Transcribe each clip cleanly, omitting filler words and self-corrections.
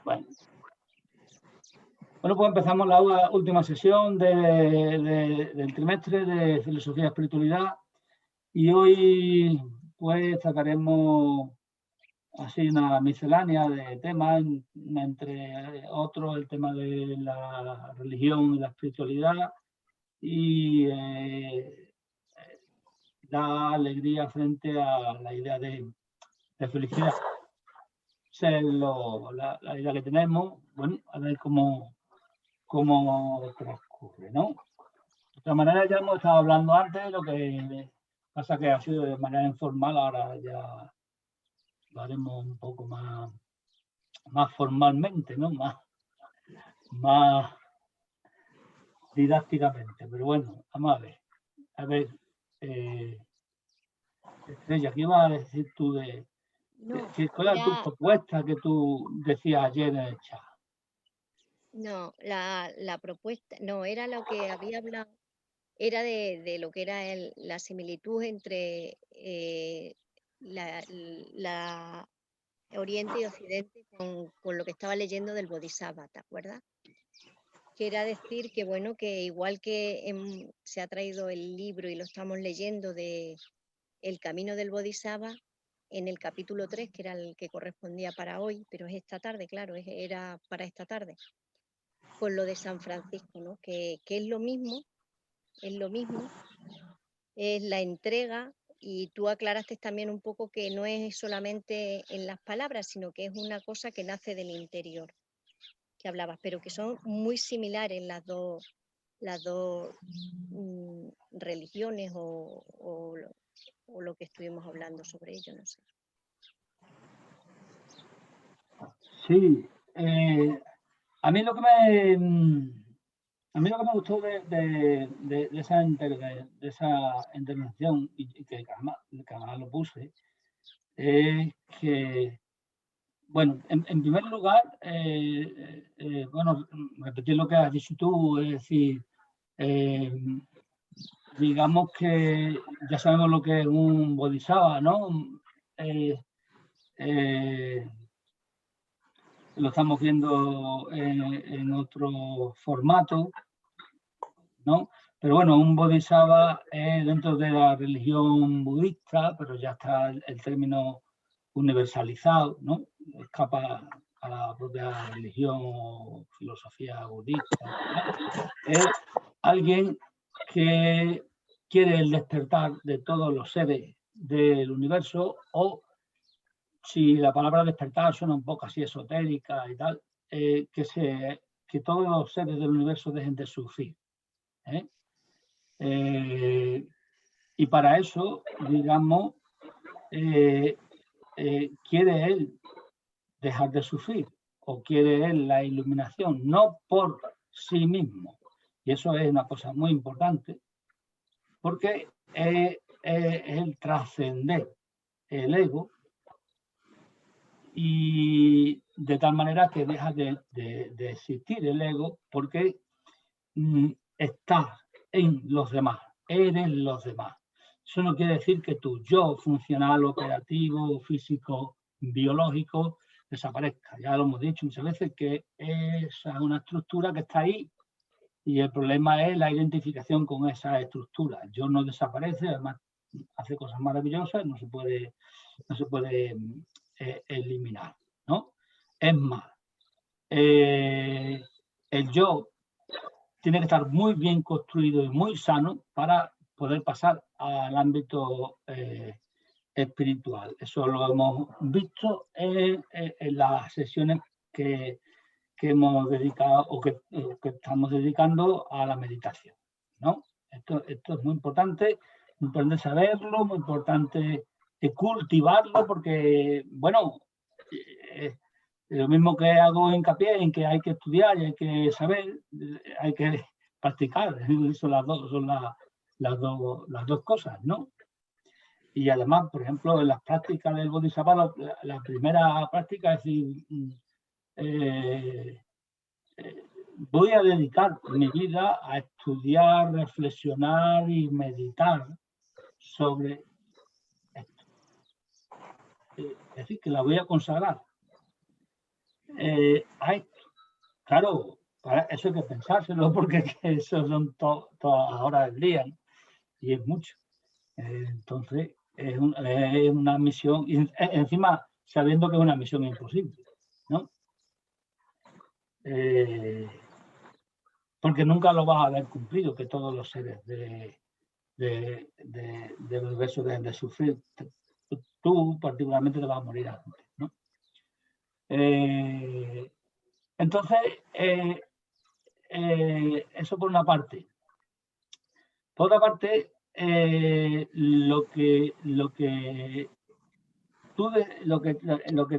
Bueno, pues empezamos la última sesión del trimestre de Filosofía y Espiritualidad y hoy pues trataremos así una miscelánea de temas, entre otros el tema de la religión y la espiritualidad y la alegría frente a la idea de felicidad. Esa es la idea que tenemos. Bueno, a ver cómo transcurre, ¿no? De otra manera, ya hemos estado hablando antes, lo que pasa que ha sido de manera informal, ahora ya lo haremos un poco más formalmente, ¿no? Más didácticamente. Pero bueno, vamos a ver. Estrella, ¿qué ibas a decir tú de cuál era tu propuesta que tú decías ayer en el chat? No, la propuesta, no, era lo que había hablado, era de lo que era la similitud entre la Oriente y Occidente con lo que estaba leyendo del Bodhisattva, ¿te acuerdas? Que era decir que, bueno, que igual que se ha traído el libro y lo estamos leyendo de El Camino del Bodhisattva, en el capítulo 3, que era el que correspondía para hoy, pero es esta tarde, claro, era para esta tarde, con lo de San Francisco, ¿no? Que es lo mismo, es la entrega, y tú aclaraste también un poco que no es solamente en las palabras, sino que es una cosa que nace del interior, que hablabas, pero que son muy similares las dos religiones o lo que estuvimos hablando sobre ello, no sé. Sí, a mí lo que me gustó de esa intervención, y que además lo puse, es que, bueno, en primer lugar, bueno, repetir lo que has dicho tú, es decir, digamos que ya sabemos lo que es un bodhisattva, ¿no? Lo estamos viendo en otro formato, ¿no? Pero bueno, un bodhisattva es dentro de la religión budista, pero ya está el término universalizado, ¿no? Escapa a la propia religión o filosofía budista. Es alguien que quiere el despertar de todos los seres del universo, o si la palabra despertar suena un poco así esotérica y tal, que todos los seres del universo dejen de sufrir. Y para eso, digamos, quiere él dejar de sufrir, o quiere él la iluminación, no por sí mismo. Y eso es una cosa muy importante, porque es el trascender el ego, y de tal manera que deja de existir el ego, porque estás en los demás, eres los demás. Eso no quiere decir que tu yo funcional, operativo, físico, biológico desaparezca. Ya lo hemos dicho muchas veces, que esa es una estructura que está ahí, y el problema es la identificación con esa estructura. El yo no desaparece, además hace cosas maravillosas, no se puede eliminar, ¿no? Es más, el yo tiene que estar muy bien construido y muy sano para poder pasar al ámbito espiritual. Eso lo hemos visto en las sesiones que hemos dedicado, o que estamos dedicando a la meditación, ¿no? Esto es muy importante saberlo, muy importante cultivarlo, porque, bueno, lo mismo que hago hincapié en que hay que estudiar y hay que saber, hay que practicar. Son las dos cosas, ¿no? Y además, por ejemplo, en las prácticas del Bodhisattva, la primera práctica es decir, voy a dedicar mi vida a estudiar, reflexionar y meditar sobre esto. Es decir, que la voy a consagrar. a esto. Claro, para eso hay que pensárselo porque es que eso son todas horas del día, ¿no? Y es mucho. Entonces, es una misión, y encima sabiendo que es una misión imposible, ¿no? Porque nunca lo vas a haber cumplido, que todos los seres del universo deben de sufrir. Tú particularmente te vas a morir antes, ¿no? Entonces, eso por una parte. Por otra parte, lo que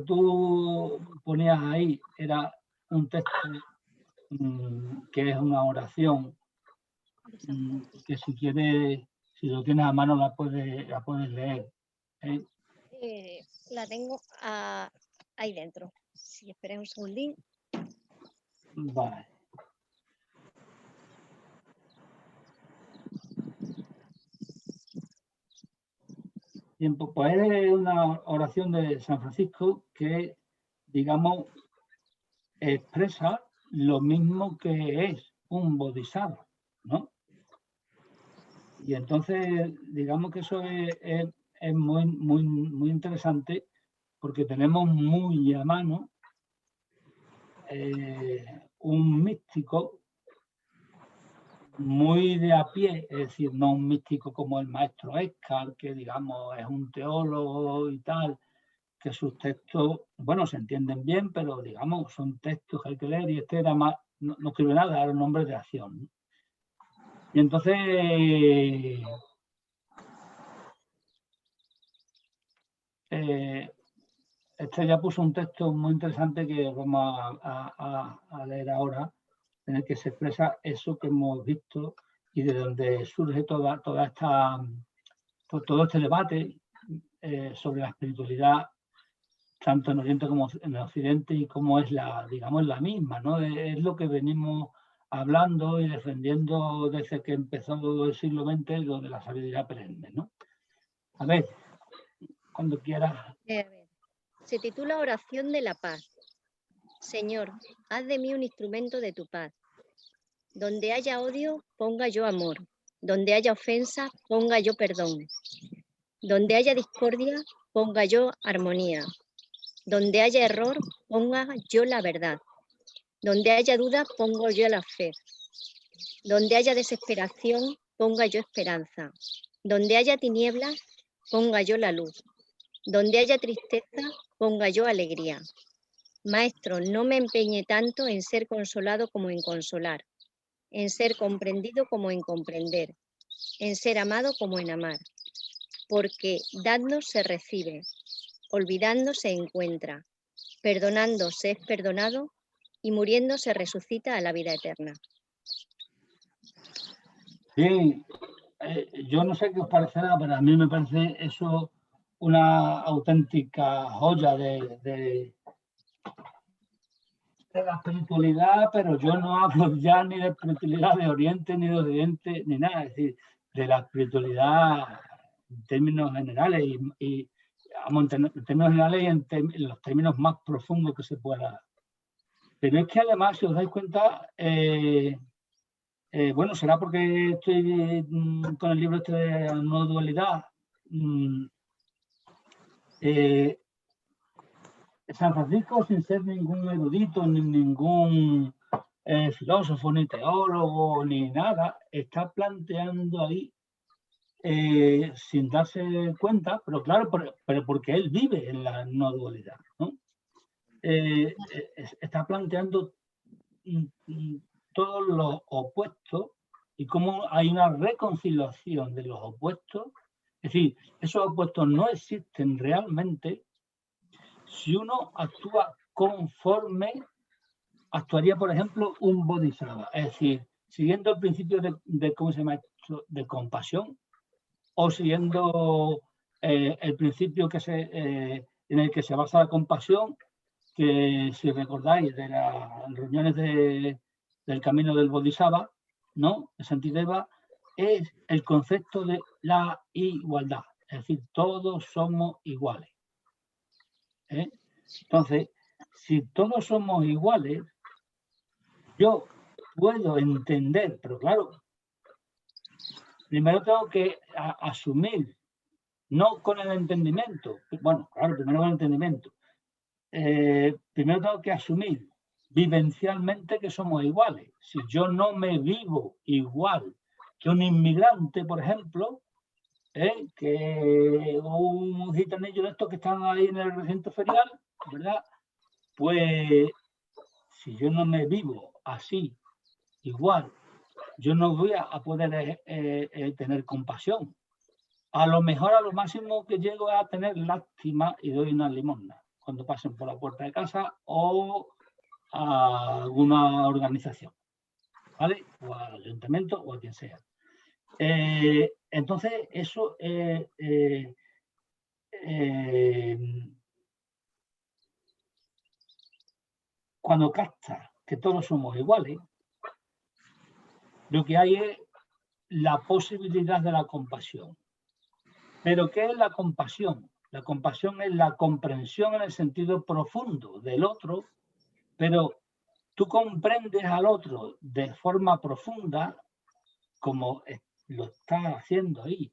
tú ponías ahí era un texto que es una oración que si quieres, si lo tienes a mano la puedes leer. La tengo ahí dentro. Si esperas un segundín. Vale. Bien, pues es una oración de San Francisco que, digamos, expresa lo mismo que es un bodhisattva, ¿no? Y entonces, digamos que eso es muy interesante porque tenemos muy a mano un místico muy de a pie, es decir, no un místico como el maestro Eckhart, que digamos es un teólogo y tal, que sus textos, bueno, se entienden bien, pero digamos son textos que hay que leer y este era más, no escribe nada, era un hombre de acción, ¿no? Y entonces este ya puso un texto muy interesante que vamos a leer ahora, en el que se expresa eso que hemos visto y de donde surge todo este debate sobre la espiritualidad, tanto en Oriente como en Occidente, y cómo es digamos, la misma, ¿no? Es lo que venimos hablando y defendiendo desde que empezó el siglo XX, lo de la sabiduría perenne, ¿no? A ver, cuando quieras. Se titula Oración de la Paz. Señor, haz de mí un instrumento de tu paz. Donde haya odio, ponga yo amor. Donde haya ofensa, ponga yo perdón. Donde haya discordia, ponga yo armonía. Donde haya error, ponga yo la verdad. Donde haya duda, pongo yo la fe. Donde haya desesperación, ponga yo esperanza. Donde haya tinieblas, ponga yo la luz. Donde haya tristeza, ponga yo alegría. Maestro, no me empeñe tanto en ser consolado como en consolar, en ser comprendido como en comprender, en ser amado como en amar. Porque dando se recibe, olvidando se encuentra, perdonando se es perdonado y muriendo se resucita a la vida eterna. Bien, yo no sé qué os parecerá, pero a mí me parece eso una auténtica joya de la espiritualidad, pero yo no hablo ya ni de espiritualidad de Oriente, ni de Occidente, ni nada, es decir, de la espiritualidad en términos generales y en términos generales y en los términos más profundos que se pueda. Pero es que además, si os dais cuenta, bueno, será porque estoy con el libro este de No Dualidad. San Francisco, sin ser ningún erudito, ni ningún filósofo, ni teólogo, ni nada, está planteando ahí, sin darse cuenta, pero claro, pero porque él vive en la no dualidad, ¿no? Está planteando todos los opuestos y cómo hay una reconciliación de los opuestos. Es decir, esos opuestos no existen realmente si uno actúa conforme actuaría, por ejemplo, un bodhisattva. Es decir, siguiendo el principio de ¿cómo se llama esto?, de compasión, o siguiendo el principio en el que se basa la compasión, que si recordáis de las reuniones del camino del Bodhisattva, ¿no?, de Santideva, es el concepto de la igualdad, es decir, todos somos iguales. Entonces, si todos somos iguales, yo puedo entender, pero claro, primero tengo que asumir, no con el entendimiento, bueno, claro, primero con el entendimiento, primero tengo que asumir vivencialmente que somos iguales. Si yo no me vivo igual que un inmigrante, por ejemplo, que un gitanillo de estos que están ahí en el recinto ferial, ¿verdad? Pues si yo no me vivo así, igual, yo no voy a poder tener compasión. A lo mejor a lo máximo que llego a tener lástima y doy una limosna cuando pasen por la puerta de casa o a alguna organización, ¿vale? O al ayuntamiento o a quien sea. Entonces, eso cuando capta que todos somos iguales, lo que hay es la posibilidad de la compasión. ¿Pero qué es la compasión? La compasión es la comprensión en el sentido profundo del otro, pero tú comprendes al otro de forma profunda, como lo está haciendo ahí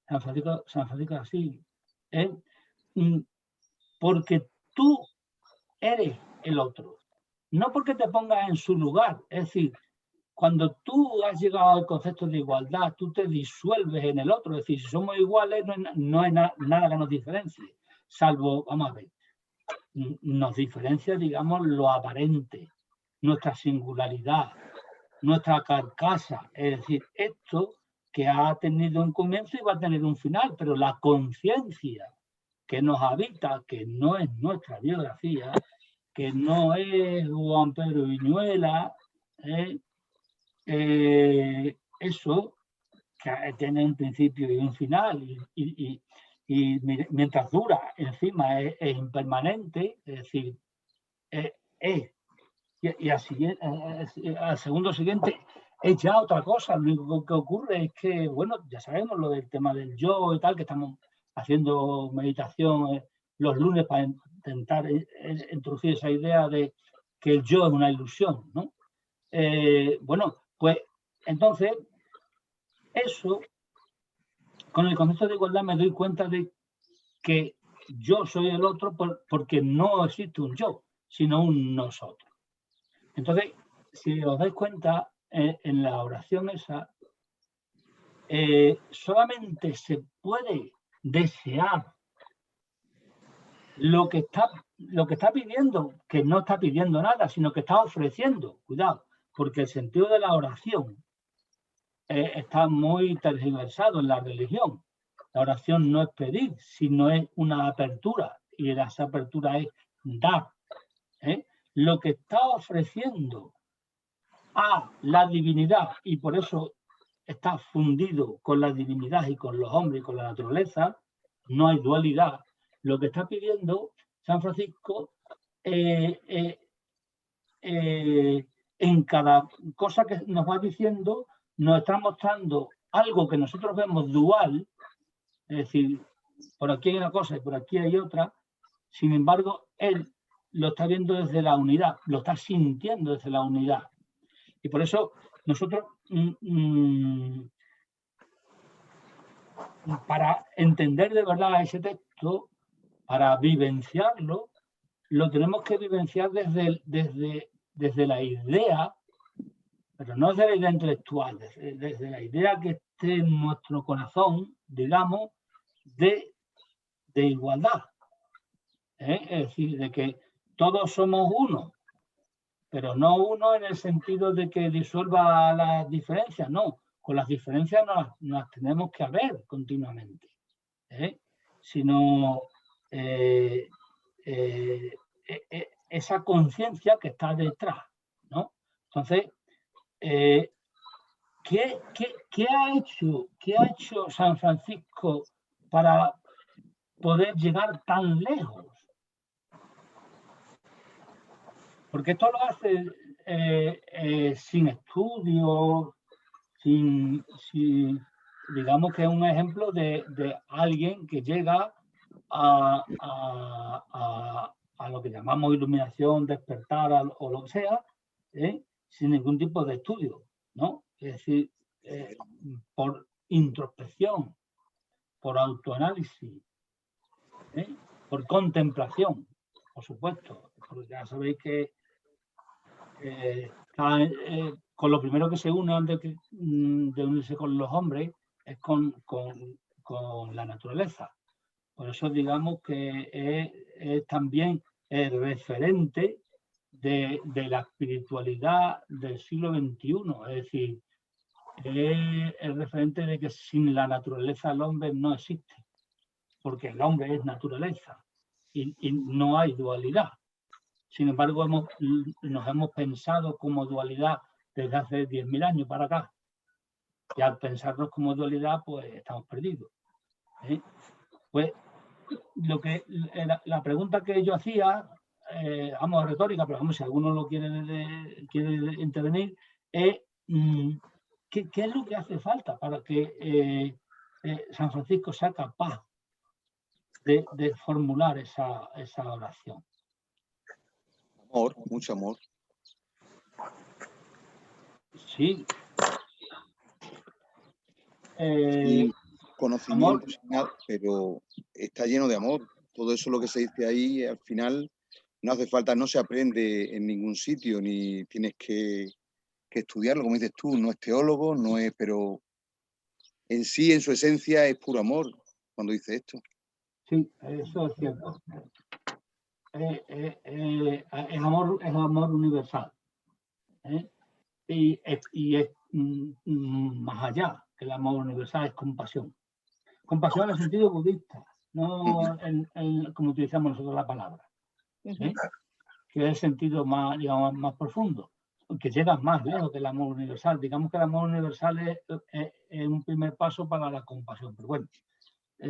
San Francisco de Asís, porque tú eres el otro, no porque te pongas en su lugar. Es decir, cuando tú has llegado al concepto de igualdad, tú te disuelves en el otro. Es decir, si somos iguales, no hay nada que nos diferencie, salvo, vamos a ver, nos diferencia, digamos, lo aparente, nuestra singularidad, nuestra carcasa. Es decir, esto que ha tenido un comienzo y va a tener un final, pero la conciencia que nos habita, que no es nuestra biografía, que no es Juan Pedro Viñuela, eso que tiene un principio y un final, y mientras dura, encima es impermanente, es decir, y al segundo siguiente es ya otra cosa. Lo único que ocurre es que, bueno, ya sabemos lo del tema del yo y tal, que estamos haciendo meditación los lunes para intentar introducir esa idea de que el yo es una ilusión, ¿no? Bueno, pues entonces eso, con el concepto de igualdad me doy cuenta de que yo soy el otro porque no existe un yo, sino un nosotros. Entonces, si os dais cuenta, en la oración esa, solamente se puede desear lo que está pidiendo, que no está pidiendo nada, sino que está ofreciendo. Cuidado, porque el sentido de la oración está muy tergiversado en la religión. La oración no es pedir, sino es una apertura, y esa apertura es dar. Lo que está ofreciendo a la divinidad, y por eso está fundido con la divinidad y con los hombres y con la naturaleza, no hay dualidad. Lo que está pidiendo San Francisco en cada cosa que nos va diciendo, nos está mostrando algo que nosotros vemos dual, es decir, por aquí hay una cosa y por aquí hay otra. Sin embargo, él lo está viendo desde la unidad, lo está sintiendo desde la unidad. Y por eso nosotros, para entender de verdad ese texto, para vivenciarlo, lo tenemos que vivenciar desde la idea, pero no desde la idea intelectual, desde la idea que esté en nuestro corazón, digamos, de igualdad. Es decir, de que todos somos uno, pero no uno en el sentido de que disuelva las diferencias, no. Con las diferencias nos tenemos que ver continuamente, sino esa conciencia que está detrás, ¿no? Entonces, ¿qué ha hecho San Francisco para poder llegar tan lejos? Porque esto lo hace sin estudio, digamos que es un ejemplo de alguien que llega a lo que llamamos iluminación, despertar o lo que sea, sin ningún tipo de estudio, ¿no? Es decir, por introspección, por autoanálisis, por contemplación, por supuesto, porque ya sabéis que con lo primero que se une antes de unirse con los hombres es con la naturaleza. Por eso digamos que es también el referente de la espiritualidad del siglo XXI, es decir, es el referente de que sin la naturaleza el hombre no existe, porque el hombre es naturaleza y no hay dualidad. Sin embargo, nos hemos pensado como dualidad desde hace 10.000 años para acá. Y al pensarnos como dualidad, pues estamos perdidos. Pues la pregunta que yo hacía, vamos, retórica, pero vamos, si alguno lo quiere intervenir, es ¿qué es lo que hace falta para que San Francisco sea capaz de formular esa oración? Amor, mucho amor. Sí. Sin conocimiento, sin nada, pero está lleno de amor. Todo eso lo que se dice ahí, al final, no hace falta, no se aprende en ningún sitio, ni tienes que estudiarlo, como dices tú, no es teólogo, no es, pero en sí, en su esencia, es puro amor cuando dice esto. Sí, eso es cierto. Es amor universal. Y es más allá que el amor universal, es compasión. Compasión en el sentido budista, no como utilizamos nosotros la palabra. Que es el sentido más, digamos, más profundo, que llega más lejos que el amor universal. Digamos que el amor universal es un primer paso para la compasión. Pero bueno,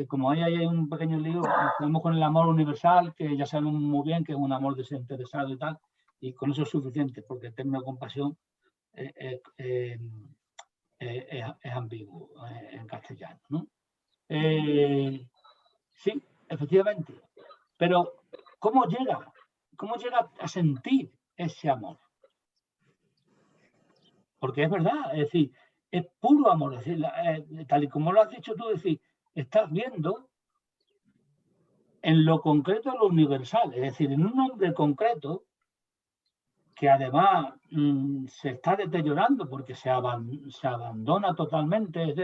como ahí hay un pequeño lío, estamos con el amor universal, que ya sabemos muy bien que es un amor desinteresado y tal, y con eso es suficiente, porque el término compasión es ambiguo en castellano, ¿no? Sí, efectivamente. Pero, ¿cómo llega a sentir ese amor? Porque es verdad, es decir, es puro amor. Es decir, tal y como lo has dicho tú, es decir, estás viendo en lo concreto lo universal, es decir, en un hombre concreto que además se está deteriorando porque se abandona totalmente.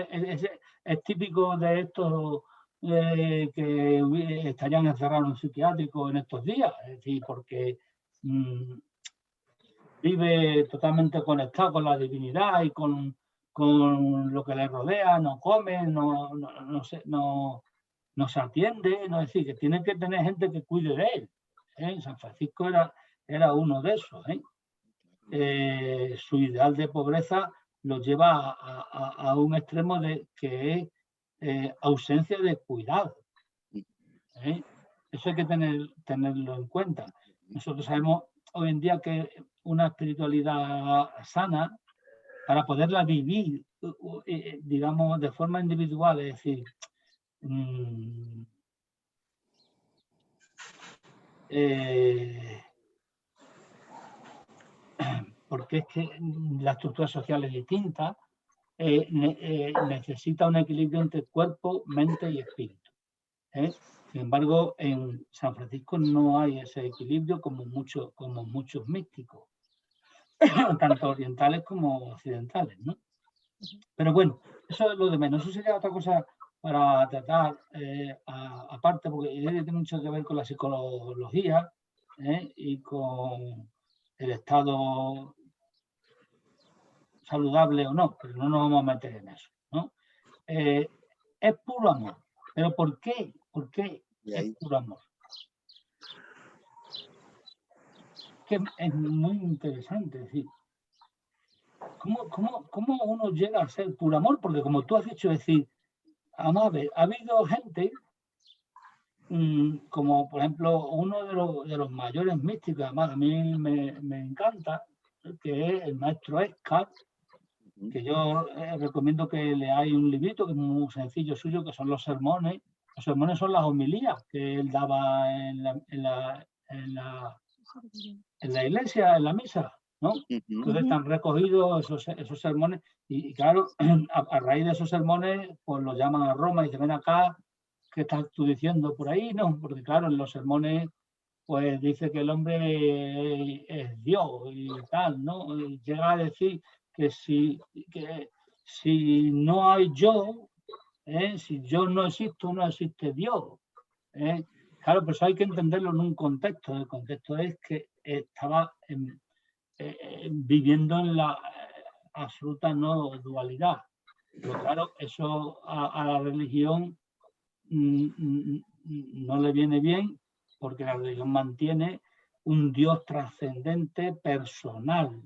Es típico de estos que estarían encerrados en un psiquiátrico en estos días, es decir, porque vive totalmente conectado con la divinidad y con lo que le rodea, no come, no se atiende, no, es decir, que tiene que tener gente que cuide de él. San Francisco era uno de esos. Su ideal de pobreza lo lleva a un extremo que es ausencia de cuidado. Eso hay que tenerlo en cuenta. Nosotros sabemos hoy en día que una espiritualidad sana, para poderla vivir, digamos, de forma individual, es decir, porque es que la estructura social es distinta, necesita un equilibrio entre cuerpo, mente y espíritu. Sin embargo, en San Francisco no hay ese equilibrio como muchos místicos, tanto orientales como occidentales, ¿no? Pero bueno, eso es lo de menos. Eso sería otra cosa para tratar aparte, porque tiene mucho que ver con la psicología y con el estado saludable o no, pero no nos vamos a meter en eso, ¿no? Es puro amor. ¿Pero por qué? ¿Por qué es puro amor? Que es muy interesante, es decir, ¿cómo uno llega a ser puro amor? Porque como tú has dicho, es decir, vamos a ver, ha habido gente, como por ejemplo uno de los mayores místicos, además a mí me encanta, que es el maestro Eckhart, que yo recomiendo que leáis un librito que es muy sencillo suyo, que son los sermones, Los sermones son las homilías que él daba en la iglesia, en la misa, ¿no? Entonces están recogidos esos sermones y claro, a raíz de esos sermones, pues los llaman a Roma y dicen, ven acá, ¿qué estás tú diciendo por ahí? No, porque claro, en los sermones pues dice que el hombre es Dios y tal, ¿no? Y llega a decir que si no hay yo, si yo no existo, no existe Dios. Claro, pero eso hay que entenderlo en un contexto. El contexto es que estaba viviendo en la absoluta no dualidad. Pero claro, eso a la religión no le viene bien, porque la religión mantiene un Dios trascendente, personal,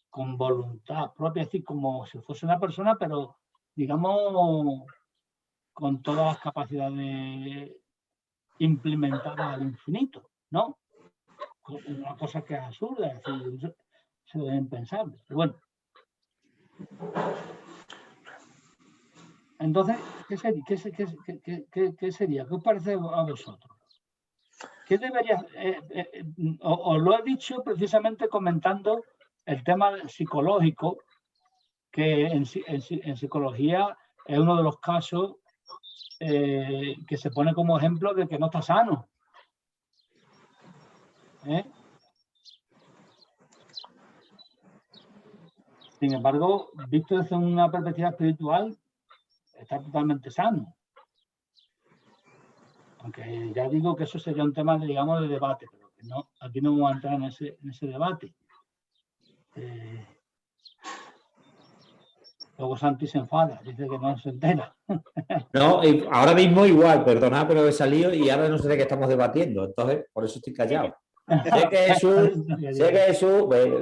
con voluntad propia, es decir, como si fuese una persona, pero digamos con todas las capacidades implementadas al infinito, ¿no? Una cosa que es absurda, es decir, se debe impensable. Pero bueno. Entonces, ¿qué sería? ¿Qué os parece a vosotros? ¿Qué debería? Os lo he dicho precisamente comentando el tema psicológico, que en psicología es uno de los casos que se pone como ejemplo de que no está sano. Sin embargo, visto desde una perspectiva espiritual, está totalmente sano. Aunque ya digo que eso sería un tema, digamos, de debate, pero que no, aquí no vamos a entrar en ese debate. Luego Santi se enfada, dice que no se entera. No, ahora mismo igual, perdonad, pero he salido y ahora no sé de qué estamos debatiendo, entonces por eso estoy callado. Sé que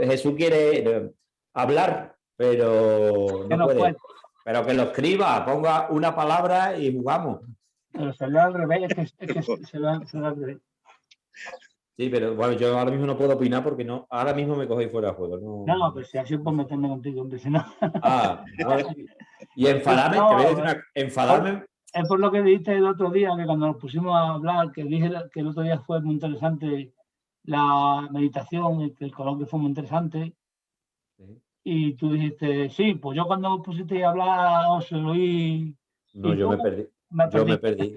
Jesús quiere hablar, pero no puede. Pero que lo escriba, ponga una palabra y jugamos. Pero se lo al revés, es que se lo al revés. Sí, pero bueno, yo ahora mismo no puedo opinar porque no, ahora mismo me cogéis fuera de juego. No, pero si así puedo meterme contigo, hombre, si no. Y enfadarme, te voy a decir enfadarme. Es por lo que dijiste el otro día, que cuando nos pusimos a hablar, que dije que el otro día fue muy interesante la meditación, y que el coloquio fue muy interesante. Sí. Y tú dijiste, sí, pues yo cuando me pusiste a hablar os lo oí. No, yo me perdí. Yo me perdí.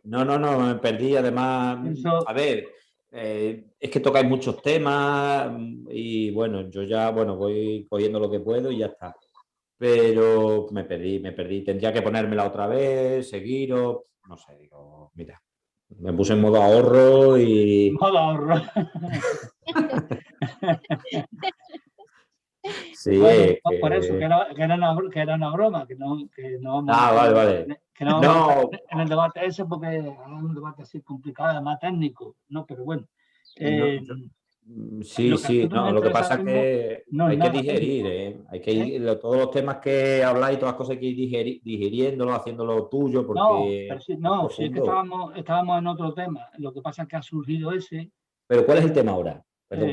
No, me perdí. Además, eso... a ver, es que tocáis muchos temas y bueno, yo ya, voy cogiendo lo que puedo y ya está. Pero me perdí. Tendría que ponérmela otra vez, seguiros, no sé, digo, mira, me puse en modo ahorro y... Modo ahorro. Sí, bueno, por eso, que era una broma, que no vale. Que no en el debate ese, porque es un debate así complicado, además técnico, ¿no? Pero bueno. Sí, lo que pasa es que hay que digerir, hay que ir, todos los temas que habláis, todas las cosas que ir digiriéndolo, haciéndolo tuyo, porque... No, si es que estábamos en otro tema, lo que pasa es que ha surgido ese... ¿Pero cuál es el tema ahora? Perdón.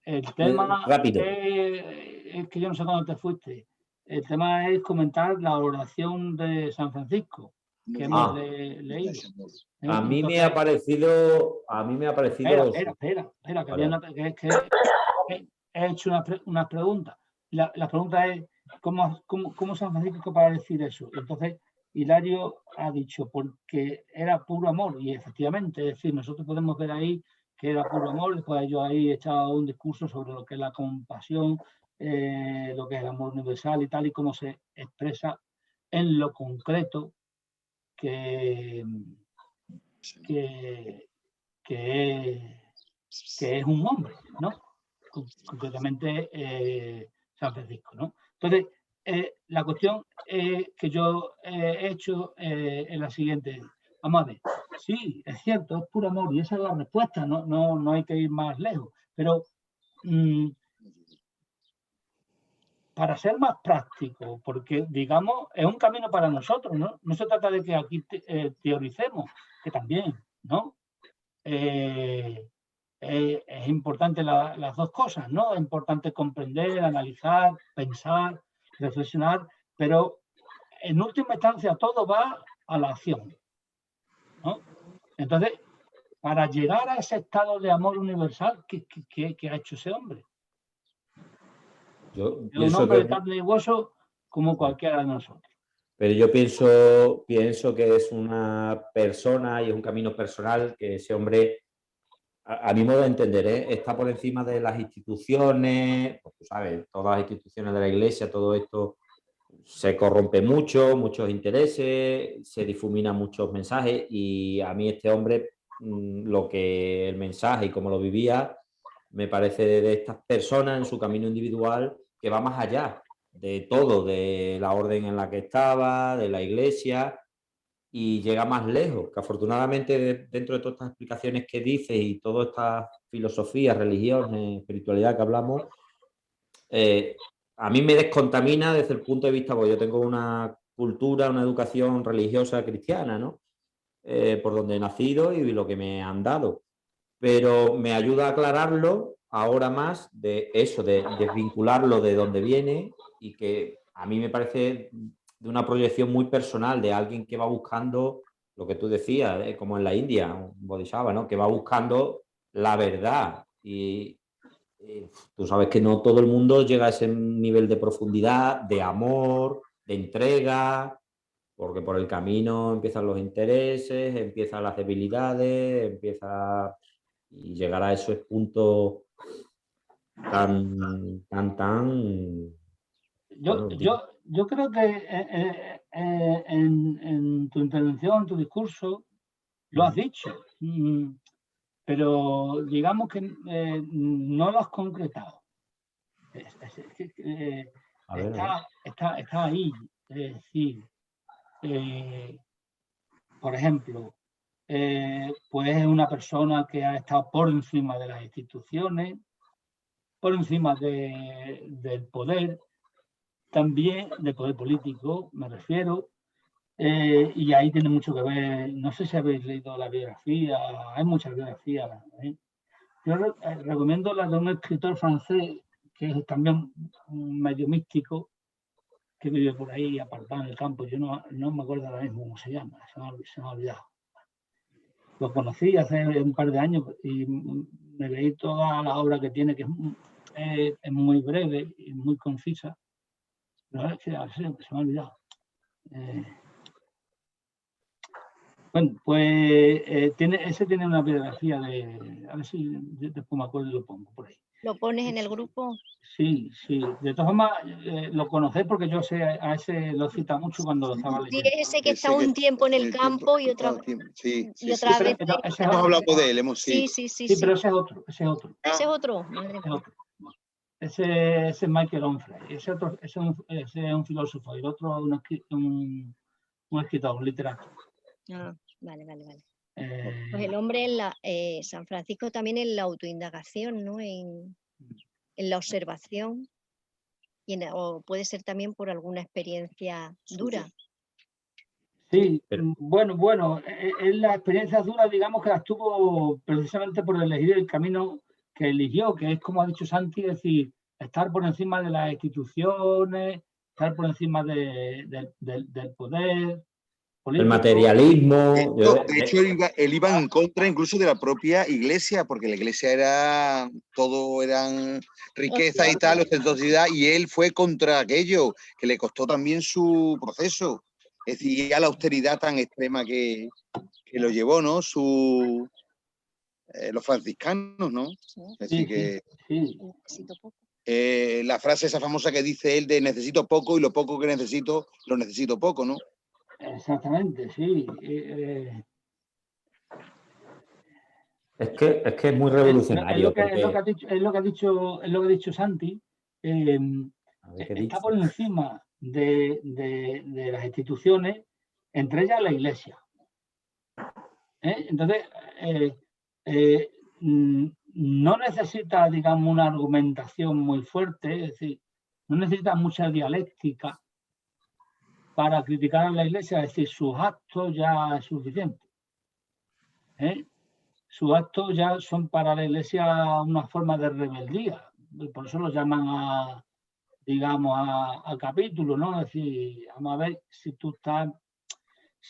El tema rápido. Es que yo no sé cuándo te fuiste. El tema es comentar la oración de San Francisco, que hemos leído. A mí me ha parecido... Espera, que he hecho unas preguntas. La pregunta es, ¿cómo San Francisco para decir eso? Entonces, Hilario ha dicho, porque era puro amor, y efectivamente, es decir, nosotros podemos ver ahí que era puro amor, después yo ahí he echado un discurso sobre lo que es la compasión, lo que es el amor universal y tal, y cómo se expresa en lo concreto que es un hombre, ¿no? Concretamente San Francisco, ¿no? Entonces, la cuestión que yo he hecho es la siguiente. Vamos a ver, sí, es cierto, es puro amor y esa es la respuesta, no hay que ir más lejos, pero para ser más práctico, porque digamos, es un camino para nosotros, ¿no? No se trata de que aquí teoricemos, que también, ¿no? Es importante las dos cosas, ¿no? Es importante comprender, analizar, pensar, reflexionar, pero en última instancia todo va a la acción. ¿no? Entonces, para llegar a ese estado de amor universal, ¿qué ha hecho ese hombre? Un hombre de carne y hueso como cualquiera de nosotros. Pero yo pienso que es una persona y es un camino personal que ese hombre, a mi modo de entender, está por encima de las instituciones, pues tú sabes, todas las instituciones de la Iglesia, todo esto se corrompe mucho, muchos intereses, se difuminan muchos mensajes y a mí este hombre, el mensaje y cómo lo vivía, me parece de estas personas en su camino individual que va más allá de todo, de la orden en la que estaba, de la Iglesia, y llega más lejos, que afortunadamente dentro de todas estas explicaciones que dice y todas estas filosofías, religiones, espiritualidad que hablamos, a mí me descontamina desde el punto de vista, porque yo tengo una cultura, una educación religiosa cristiana, ¿no? Por donde he nacido y lo que me han dado. Pero me ayuda a aclararlo ahora más de eso, de desvincularlo de dónde viene y que a mí me parece de una proyección muy personal de alguien que va buscando lo que tú decías, como en la India, un bodhisattva, ¿no? Que va buscando la verdad y tú sabes que no todo el mundo llega a ese nivel de profundidad, de amor, de entrega, porque por el camino empiezan los intereses, empiezan las debilidades, y llegar a esos puntos tan. Yo creo que en tu intervención, en tu discurso, lo has dicho. Pero digamos que no lo has concretado. Está ahí. Es decir, por ejemplo, pues es una persona que ha estado por encima de las instituciones, por encima del poder, también del poder político, me refiero. Y ahí tiene mucho que ver, no sé si habéis leído la biografía, hay muchas biografías. Yo recomiendo la de un escritor francés que es también un medio místico, que vive por ahí apartado en el campo. Yo no me acuerdo ahora mismo cómo se llama, se me ha olvidado. Lo conocí hace un par de años y me leí toda la obra que tiene, que es muy breve y muy concisa. Pero es que se me ha olvidado. Bueno, pues ese tiene una biografía de... A ver si después me acuerdo y lo pongo por ahí. ¿Lo pones en el grupo? Sí. De todas formas, lo conocéis porque yo a ese lo cita mucho cuando lo estaba leyendo. Sí, ese que está un tiempo en el campo y otra vez. Hemos hablado de él, Sí, pero ese es otro. ¿Ese es otro? Madre mía. Ese es Michael Onfray. Ese es un filósofo y el otro un escritor, un literato. Vale. Pues el hombre San Francisco también en la autoindagación, ¿no? En la observación o puede ser también por alguna experiencia dura. Sí, bueno, en las experiencias duras, digamos que las tuvo precisamente por elegir el camino que eligió, que es, como ha dicho Santi, es decir, estar por encima de las instituciones, estar por encima del poder político. El materialismo. De hecho, él iba en contra incluso de la propia Iglesia, porque la Iglesia todo eran riqueza y tal, ostentosidad, y él fue contra aquello, que le costó también su proceso. Es decir, a la austeridad tan extrema que lo llevó, ¿no? Los franciscanos, ¿no? Es decir, que la frase esa famosa que dice él de necesito poco y lo poco que necesito, lo necesito poco, ¿no? Exactamente, sí. Es que es muy revolucionario. Es lo que ha dicho Santi. Está por encima de las instituciones, entre ellas la Iglesia. Entonces, no necesita, digamos, una argumentación muy fuerte, es decir, no necesita mucha dialéctica para criticar a la Iglesia, es decir, sus actos ya es suficiente. Sus actos ya son para la Iglesia una forma de rebeldía, por eso lo llaman a capítulo, ¿no? Es decir, vamos a ver si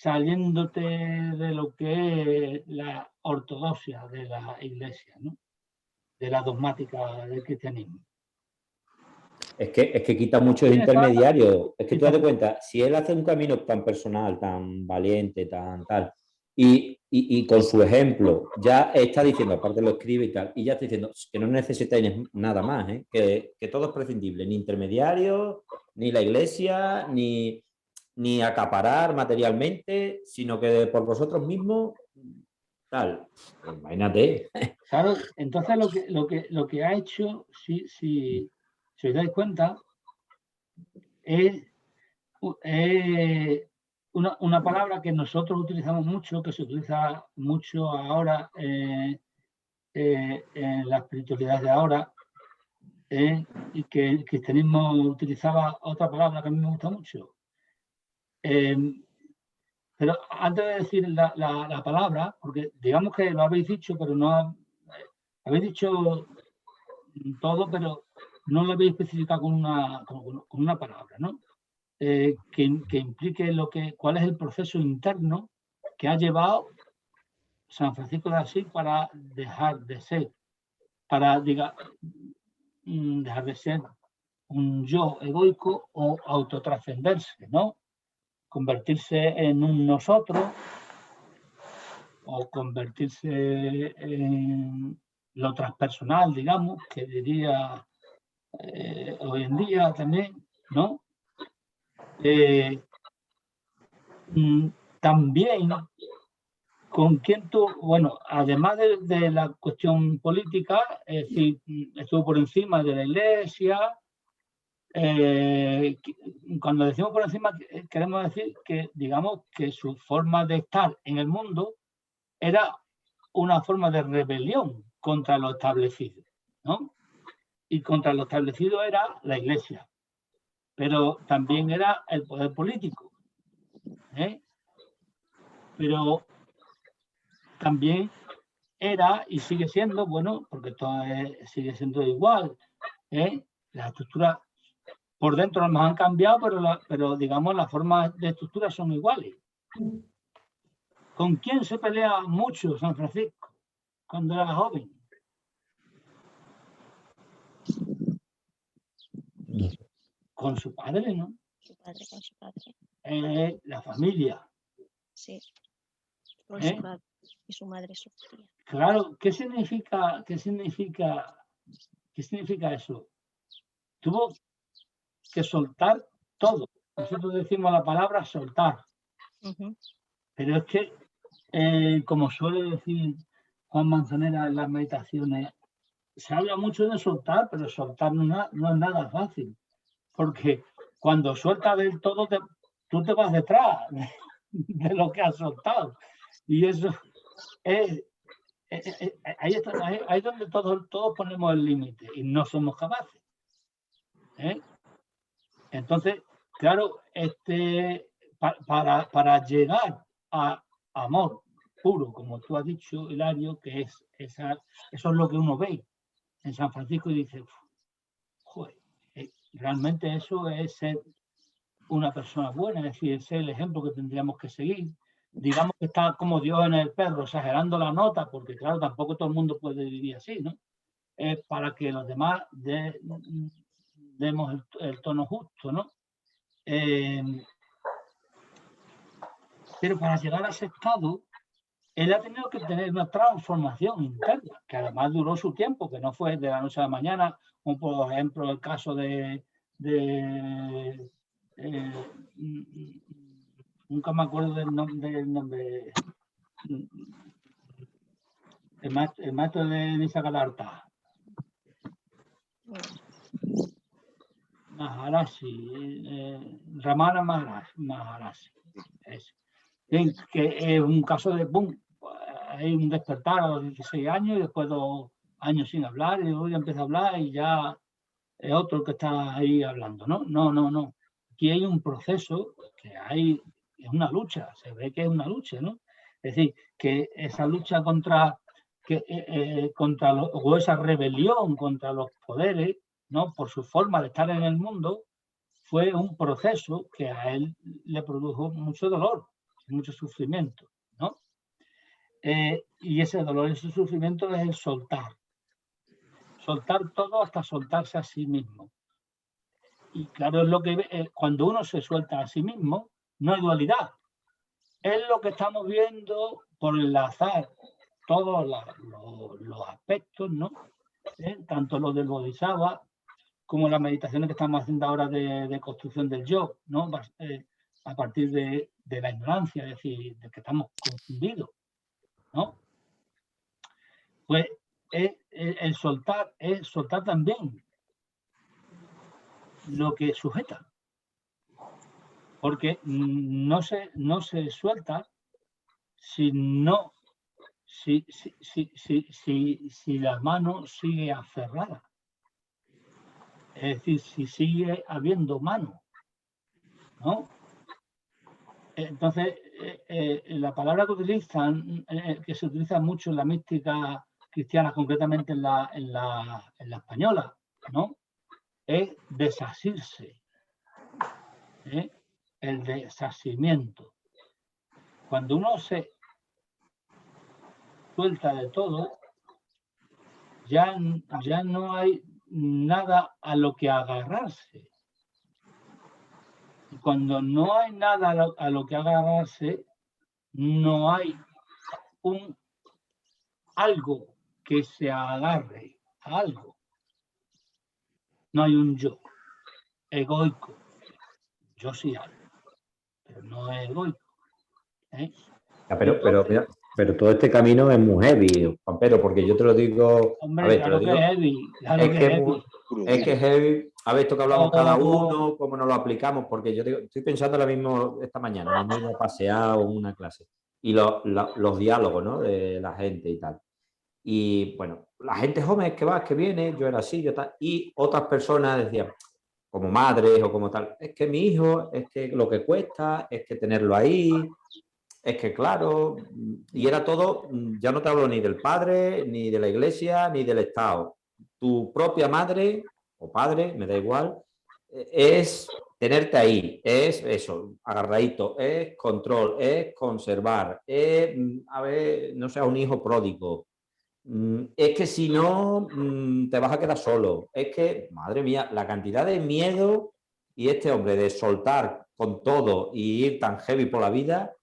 saliéndote de lo que es la ortodoxia de la Iglesia, ¿no? De la dogmática del cristianismo. Es que quita muchos intermediarios. Es que tú das cuenta, si él hace un camino tan personal, tan valiente, tan tal, y con su ejemplo ya está diciendo, aparte lo escribe y tal, y ya está diciendo que no necesitáis nada más, que todo es prescindible, ni intermediarios, ni la Iglesia, ni acaparar materialmente, sino que por vosotros mismos, tal. Pues imagínate. Claro, entonces lo que ha hecho, si os dais cuenta, es una palabra que nosotros utilizamos mucho, que se utiliza mucho ahora en la espiritualidad de ahora, y que el cristianismo utilizaba otra palabra que a mí me gusta mucho. Pero antes de decir la palabra, porque digamos que lo habéis dicho, pero no habéis dicho todo, pero no lo habéis especificado con una palabra, ¿no? Que implique cuál es el proceso interno que ha llevado San Francisco de Asís para dejar de ser, dejar de ser un yo egoico o autotrascenderse, ¿no? Convertirse en un nosotros o convertirse en lo transpersonal, digamos, que diría hoy en día también, ¿no? También con quién tú, bueno, además de la cuestión política, es decir, estuvo por encima de la Iglesia. Cuando decimos por encima, queremos decir que, digamos, que su forma de estar en el mundo era una forma de rebelión contra lo establecido, ¿no? Y contra lo establecido era la Iglesia, pero también era el poder político, pero también era y sigue siendo, bueno, porque todo sigue siendo igual, la estructura por dentro nos han cambiado, pero digamos las formas de estructura son iguales. ¿Con quién se pelea mucho San Francisco cuando era joven? Con su padre, ¿no? Su padre, con su padre. La familia. Sí. Con su padre y su madre sufría. Claro, ¿qué significa eso? Tuvo que soltar todo. Nosotros decimos la palabra soltar. Pero es que, como suele decir Juan Manzanera en las meditaciones, se habla mucho de soltar, pero soltar no es nada fácil. Porque cuando sueltas del todo, tú te vas detrás de lo que has soltado. Y eso es... ahí es donde todos ponemos el límite y no somos capaces. Entonces, claro, para llegar a amor puro, como tú has dicho, Hilario, que eso es lo que uno ve en San Francisco y dice, joder, realmente eso es ser una persona buena, es decir, ese es el ejemplo que tendríamos que seguir. Digamos que está como Dios en el perro, exagerando la nota, porque claro, tampoco todo el mundo puede vivir así, ¿no? Para que los demás demos el tono justo, ¿no? Pero para llegar a ese estado, él ha tenido que tener una transformación interna, que además duró su tiempo, que no fue de la noche a la mañana, como por ejemplo el caso nunca me acuerdo del nombre el maestro de Nisargadatta. Maharashi, Ramana Maharashi. Que es un caso de boom. Hay un despertar a los 16 años y después 2 años sin hablar, y luego ya empieza a hablar y ya es otro que está ahí hablando. No. Aquí hay un proceso que es una lucha, se ve que es una lucha, ¿no? Es decir, que esa lucha contra o esa rebelión contra los poderes, ¿no? Por su forma de estar en el mundo, fue un proceso que a él le produjo mucho dolor. mucho sufrimiento, ¿no? Y ese dolor y ese sufrimiento es el soltar. Soltar todo hasta soltarse a sí mismo. Y claro, es lo que cuando uno se suelta a sí mismo, no hay dualidad. Es lo que estamos viendo por enlazar todos los aspectos, ¿no? Tanto lo del Bodhisattva como las meditaciones que estamos haciendo ahora de construcción del yo, ¿no? A partir de la ignorancia, es decir, de que estamos confundidos, ¿no? Pues el soltar es soltar también lo que sujeta, porque no se suelta si la mano sigue aferrada. Es decir, si sigue habiendo mano, ¿no? Entonces, la palabra que utilizan, que se utiliza mucho en la mística cristiana, concretamente en la española, ¿no? Es desasirse, el desasimiento. Cuando uno se suelta de todo, ya no hay nada a lo que agarrarse. Y cuando no hay nada a lo que agarrarse, no hay algo que se agarre a algo. No hay un yo egoico. Yo sí algo, pero no es egoico. Pero todo este camino es muy heavy, Juan Pedro, porque yo te lo digo... Hombre, a ver, claro que es heavy. Claro es que es heavy. A ver, esto que hablamos cada uno, cómo nos lo aplicamos, porque yo estoy pensando ahora mismo, esta mañana, hemos ido a pasear una clase, y los diálogos, ¿no? De la gente y tal. Y bueno, la gente joven que va, que viene, yo era así, yo tal, y otras personas decían, como madres o como tal, es que mi hijo, es que lo que cuesta, es que tenerlo ahí, es que claro, y era todo, ya no te hablo ni del padre, ni de la iglesia, ni del Estado. Tu propia madre o padre, me da igual, es tenerte ahí, es eso, agarradito, es control, es conservar, es, a ver, no sea un hijo pródigo. Es que si no, te vas a quedar solo. Es que, madre mía, la cantidad de miedo y este hombre de soltar con todo y ir tan heavy por la vida,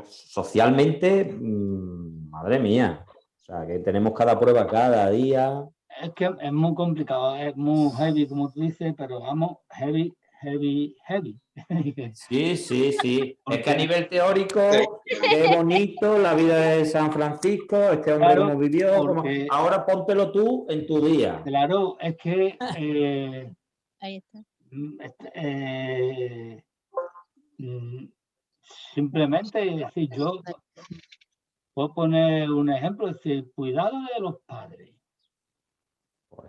socialmente, madre mía. O sea, que tenemos cada prueba cada día. Es que es muy complicado, es muy heavy, como tú dices, pero vamos, heavy. Sí. Es que a nivel teórico, qué bonito la vida de San Francisco, este hombre claro, como vivió. Ahora póntelo tú en tu día. Claro, es que... Ahí está. Simplemente, es decir, yo puedo poner un ejemplo, es decir, cuidado de los padres. Por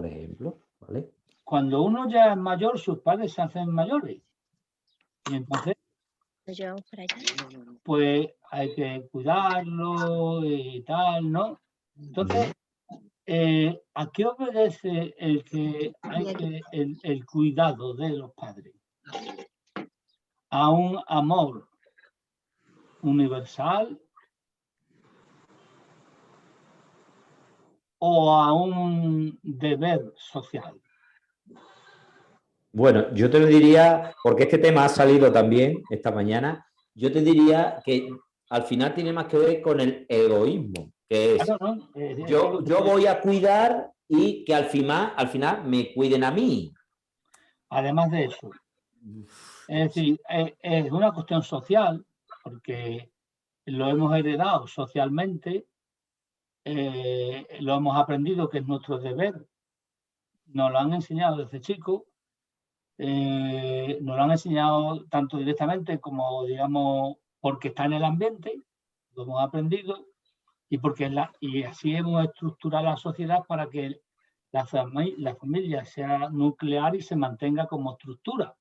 ejemplo, ¿vale? Cuando uno ya es mayor, sus padres se hacen mayores. Y entonces, pues hay que cuidarlo y tal, ¿no? Entonces, ¿a qué obedece el cuidado de los padres? A un amor universal o a un deber social. Bueno, yo te lo diría, porque este tema ha salido también esta mañana, yo te diría que al final tiene más que ver con el egoísmo, que es claro, ¿no? Yo voy a cuidar y que al final me cuiden a mí. Además de eso, es decir, es una cuestión social, porque lo hemos heredado socialmente, lo hemos aprendido que es nuestro deber, nos lo han enseñado desde chicos, nos lo han enseñado tanto directamente como, digamos, porque está en el ambiente, lo hemos aprendido, y así hemos estructurado la sociedad para que la familia sea nuclear y se mantenga como estructura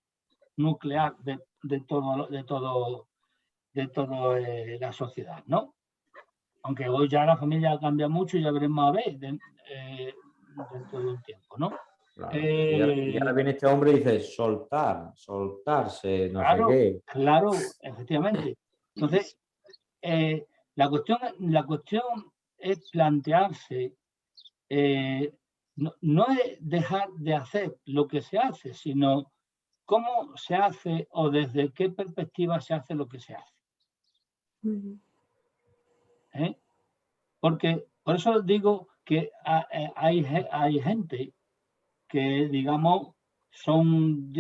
nuclear de toda la sociedad, ¿no? Aunque hoy ya la familia cambia mucho y ya veremos a ver dentro de un tiempo, ¿no? Claro. Y ahora viene este hombre y dice soltar, soltarse, no claro, sé qué. Claro, efectivamente. Entonces, la cuestión es plantearse, no es dejar de hacer lo que se hace, sino cómo se hace o desde qué perspectiva se hace lo que se hace. Porque por eso digo que hay gente que, digamos, son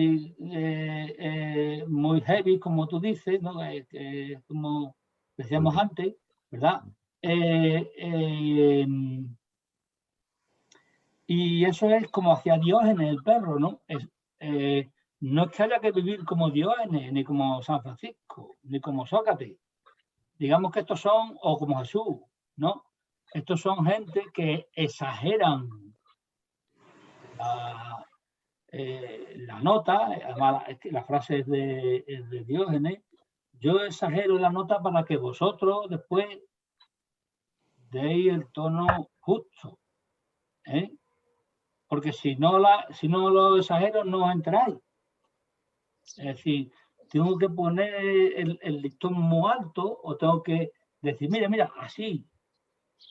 muy heavy, como tú dices, ¿no? Como decíamos antes, ¿verdad? Y eso es como hacia Diógenes, el perro, ¿no? No es que haya que vivir como Diógenes, ni como San Francisco, ni como Sócrates. Digamos que estos son, o como Jesús, ¿no? Estos son gente que exageran la nota, además la frase es de Diógenes, yo exagero la nota para que vosotros después deis el tono justo, ¿eh? Porque si no lo exagero no os enteráis. Es decir, tengo que poner el listón muy alto o tengo que decir, mira, así,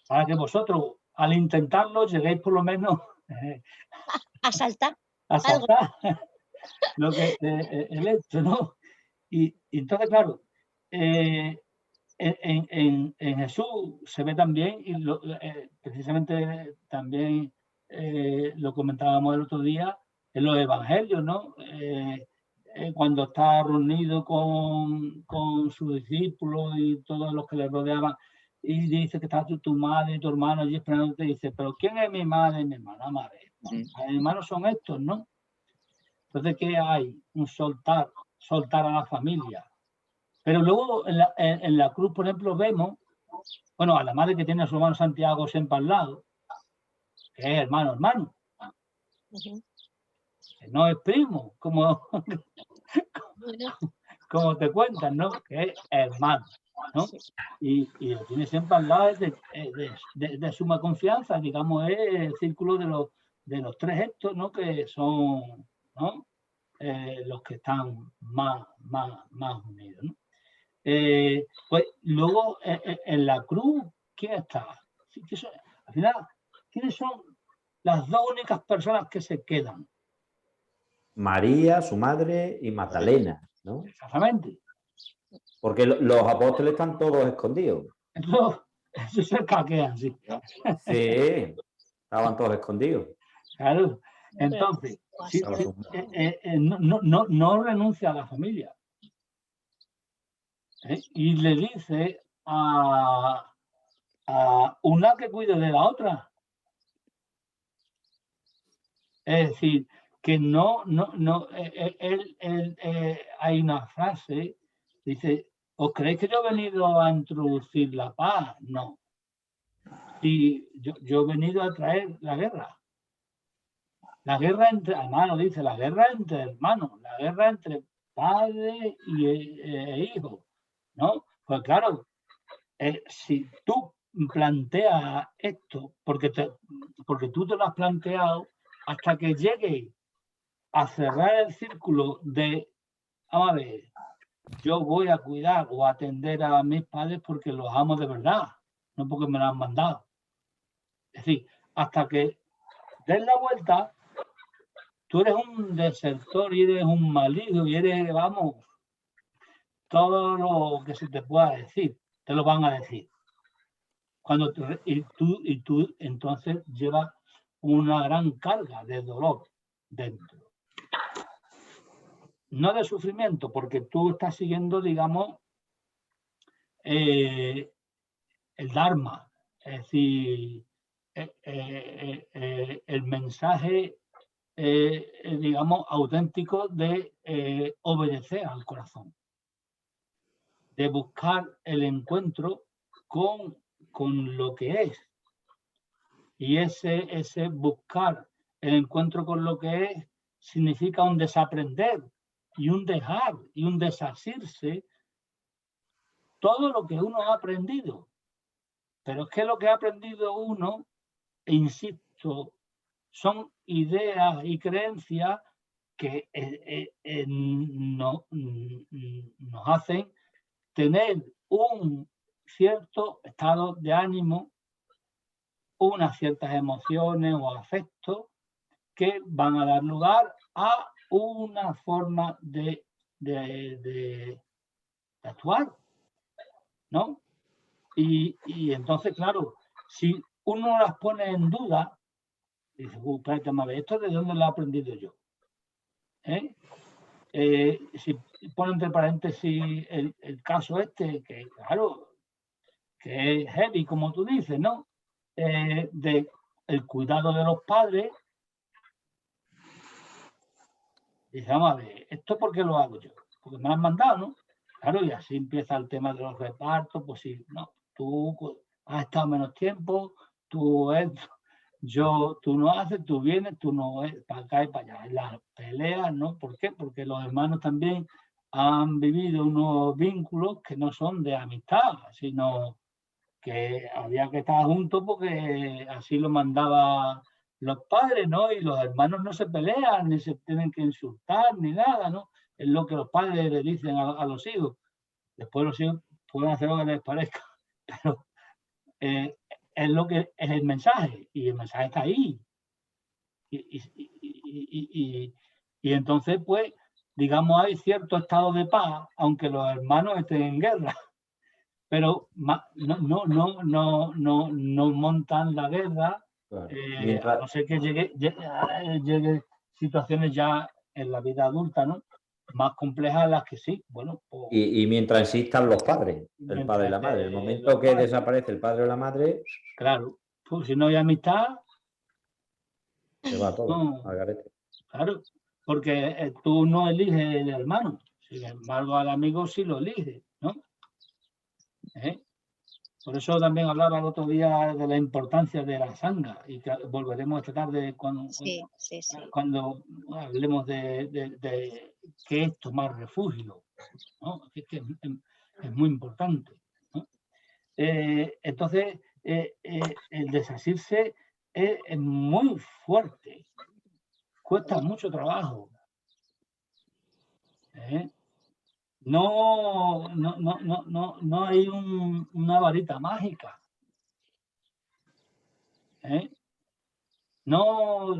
para que vosotros al intentarlo lleguéis por lo menos a saltar. Lo que el hecho, ¿no? Y entonces, claro, en Jesús se ve también, y precisamente también lo comentábamos el otro día, en los evangelios, ¿no? Cuando está reunido con sus discípulos y todos los que le rodeaban, y dice que está tu madre y tu hermano allí esperándote, y dice, pero ¿quién es mi madre y mi hermana? Madre. Mis hermanos son estos, ¿no? Entonces, ¿qué hay? Un soltar a la familia. Pero luego en la cruz, por ejemplo, vemos, bueno, a la madre que tiene a su hermano Santiago siempre al lado, que es hermano, que no es primo, como te cuentan, ¿no? Que es hermano, ¿no? Y lo tiene siempre al lado de suma confianza, digamos, es el círculo de los tres estos, ¿no? Que son, ¿no? Los que están más unidos, ¿no? Pues luego en la cruz, ¿quién está? Al final, ¿quiénes son las dos únicas personas que se quedan? María, su madre y Magdalena, ¿no? Exactamente. Porque los apóstoles están todos escondidos. Eso se caquean, sí. Sí, estaban todos escondidos. Claro. Entonces, no renuncia a la familia. Y le dice a una que cuide de la otra. Es decir, que hay una frase, dice, ¿os creéis que yo he venido a introducir la paz? No. Y yo he venido a traer la guerra. La guerra entre hermanos, dice, la guerra entre hermanos, la guerra entre padre e hijo, ¿no? Pues claro, si tú planteas esto, porque tú te lo has planteado, hasta que llegue a cerrar el círculo de, a ver, yo voy a cuidar o atender a mis padres porque los amo de verdad, no porque me lo han mandado. Es decir, hasta que des la vuelta, tú eres un desertor y eres un maligno y eres, vamos, todo lo que se te pueda decir, te lo van a decir. Y tú entonces llevas una gran carga de dolor dentro. No de sufrimiento, porque tú estás siguiendo, digamos, el Dharma, es decir, el mensaje, digamos, auténtico de obedecer al corazón, de buscar el encuentro con lo que es. Y ese buscar el encuentro con lo que es significa un desaprender y un dejar y un desasirse todo lo que uno ha aprendido. Pero es que lo que ha aprendido uno, insisto, son ideas y creencias que nos hacen tener un cierto estado de ánimo, unas ciertas emociones o afectos que van a dar lugar a una forma de actuar, ¿no? Y entonces, claro, si uno las pone en duda, dice, espérate, madre, ¿esto de dónde lo he aprendido yo? Si pone entre paréntesis el caso este, que claro, que es heavy, como tú dices, ¿no? De el cuidado de los padres. Dice, vamos a ver, ¿esto por qué lo hago yo? Porque me lo han mandado, ¿no? Claro, y así empieza el tema de los repartos, pues sí, no, tú has estado menos tiempo, tú no haces, tú vienes, tú no es, para acá y para allá. Las peleas, ¿no? ¿Por qué? Porque los hermanos también han vivido unos vínculos que no son de amistad, sino que había que estar juntos porque así lo mandaba los padres, ¿no? Y los hermanos no se pelean, ni se tienen que insultar, ni nada, ¿no? Es lo que los padres le dicen a los hijos. Después los hijos pueden hacer lo que les parezca, pero es lo que es el mensaje, y el mensaje está ahí. Y entonces, pues, digamos, hay cierto estado de paz, aunque los hermanos estén en guerra. Pero no montan la guerra, claro. A no ser que llegue situaciones ya en la vida adulta, ¿no? Más complejas las que sí, bueno. Pues, y mientras existan los padres, el padre y la madre. El momento que desaparece el padre o la madre... Claro, pues si no hay amistad... Se va todo al garete. Claro, porque tú no eliges el hermano, sin embargo al amigo sí lo eliges, ¿no? Por eso también hablaba el otro día de la importancia de la sanga, y que volveremos esta tarde cuando hablemos de qué es tomar refugio, ¿no? Es muy importante, ¿no? Entonces, el desasirse es muy fuerte, cuesta mucho trabajo. No hay una varita mágica. No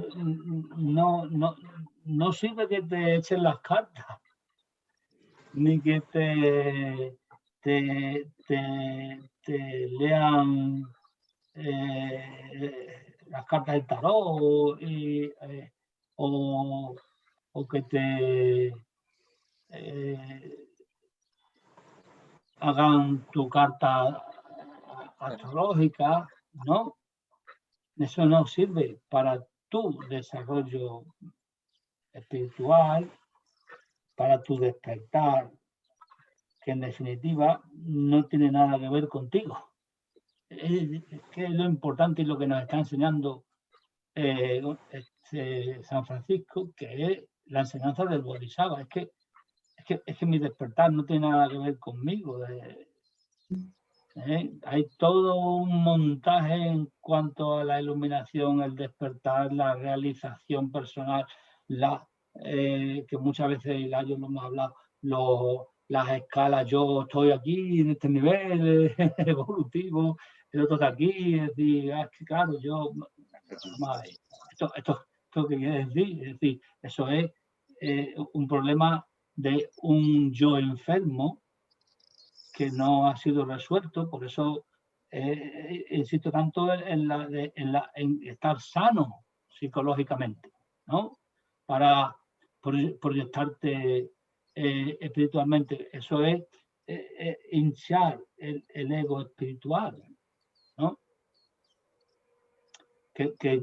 sirve que te echen las cartas, ni que te lean las cartas del tarot, o que te hagan tu carta astrológica, ¿no? Eso no sirve para tu desarrollo espiritual, para tu despertar, que en definitiva no tiene nada que ver contigo. Es que es lo importante y lo que nos está enseñando San Francisco, que es la enseñanza del Bodhisattva. Es que mi despertar no tiene nada que ver conmigo. Hay todo un montaje en cuanto a la iluminación, el despertar, la realización personal, que muchas veces yo lo hemos hablado, las escalas, yo estoy aquí en este nivel evolutivo, el otro está aquí, es decir, es que claro, esto que quiere decir, es decir, eso es un problema de un yo enfermo que no ha sido resuelto. Por eso insisto tanto en estar sano psicológicamente, ¿no? Para proyectarte espiritualmente. Eso es hinchar el ego espiritual, ¿no? Que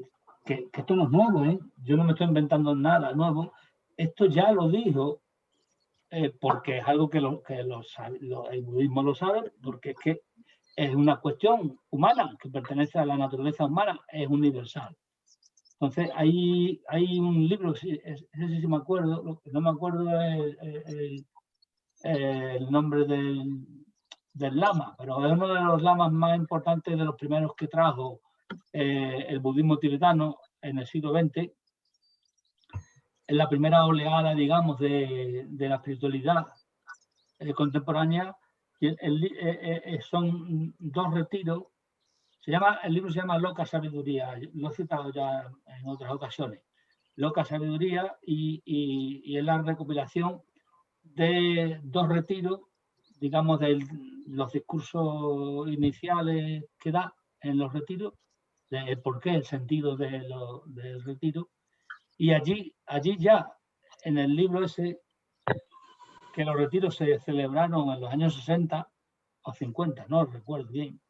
esto no es nuevo, ¿eh? Yo no me estoy inventando nada nuevo. Esto ya lo dijo, porque es algo que el budismo lo sabe, porque es que es una cuestión humana, que pertenece a la naturaleza humana, es universal. Entonces, hay un libro, ese sí me acuerdo, no me acuerdo el nombre del lama, pero es uno de los lamas más importantes, de los primeros que trajo el budismo tibetano, en el siglo XX, en la primera oleada, digamos, de la espiritualidad contemporánea. Son 2 retiros. El libro se llama Loca Sabiduría, lo he citado ya en otras ocasiones. Loca Sabiduría, y es la recopilación de 2 retiros, digamos, de los discursos iniciales que da en los retiros, de por qué, el sentido del retiro. Y allí ya, en el libro ese, que los retiros se celebraron en los años 60 o 50, no recuerdo bien,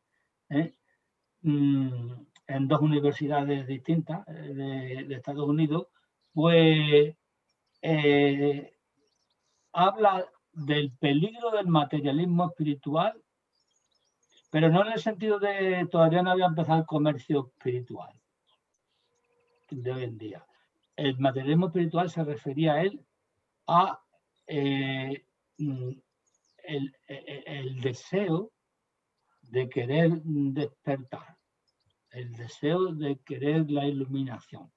en 2 universidades distintas de Estados Unidos, pues habla del peligro del materialismo espiritual, pero no en el sentido de todavía no había empezado el comercio espiritual de hoy en día. El materialismo espiritual se refería a él a el deseo de querer despertar, el deseo de querer la iluminación.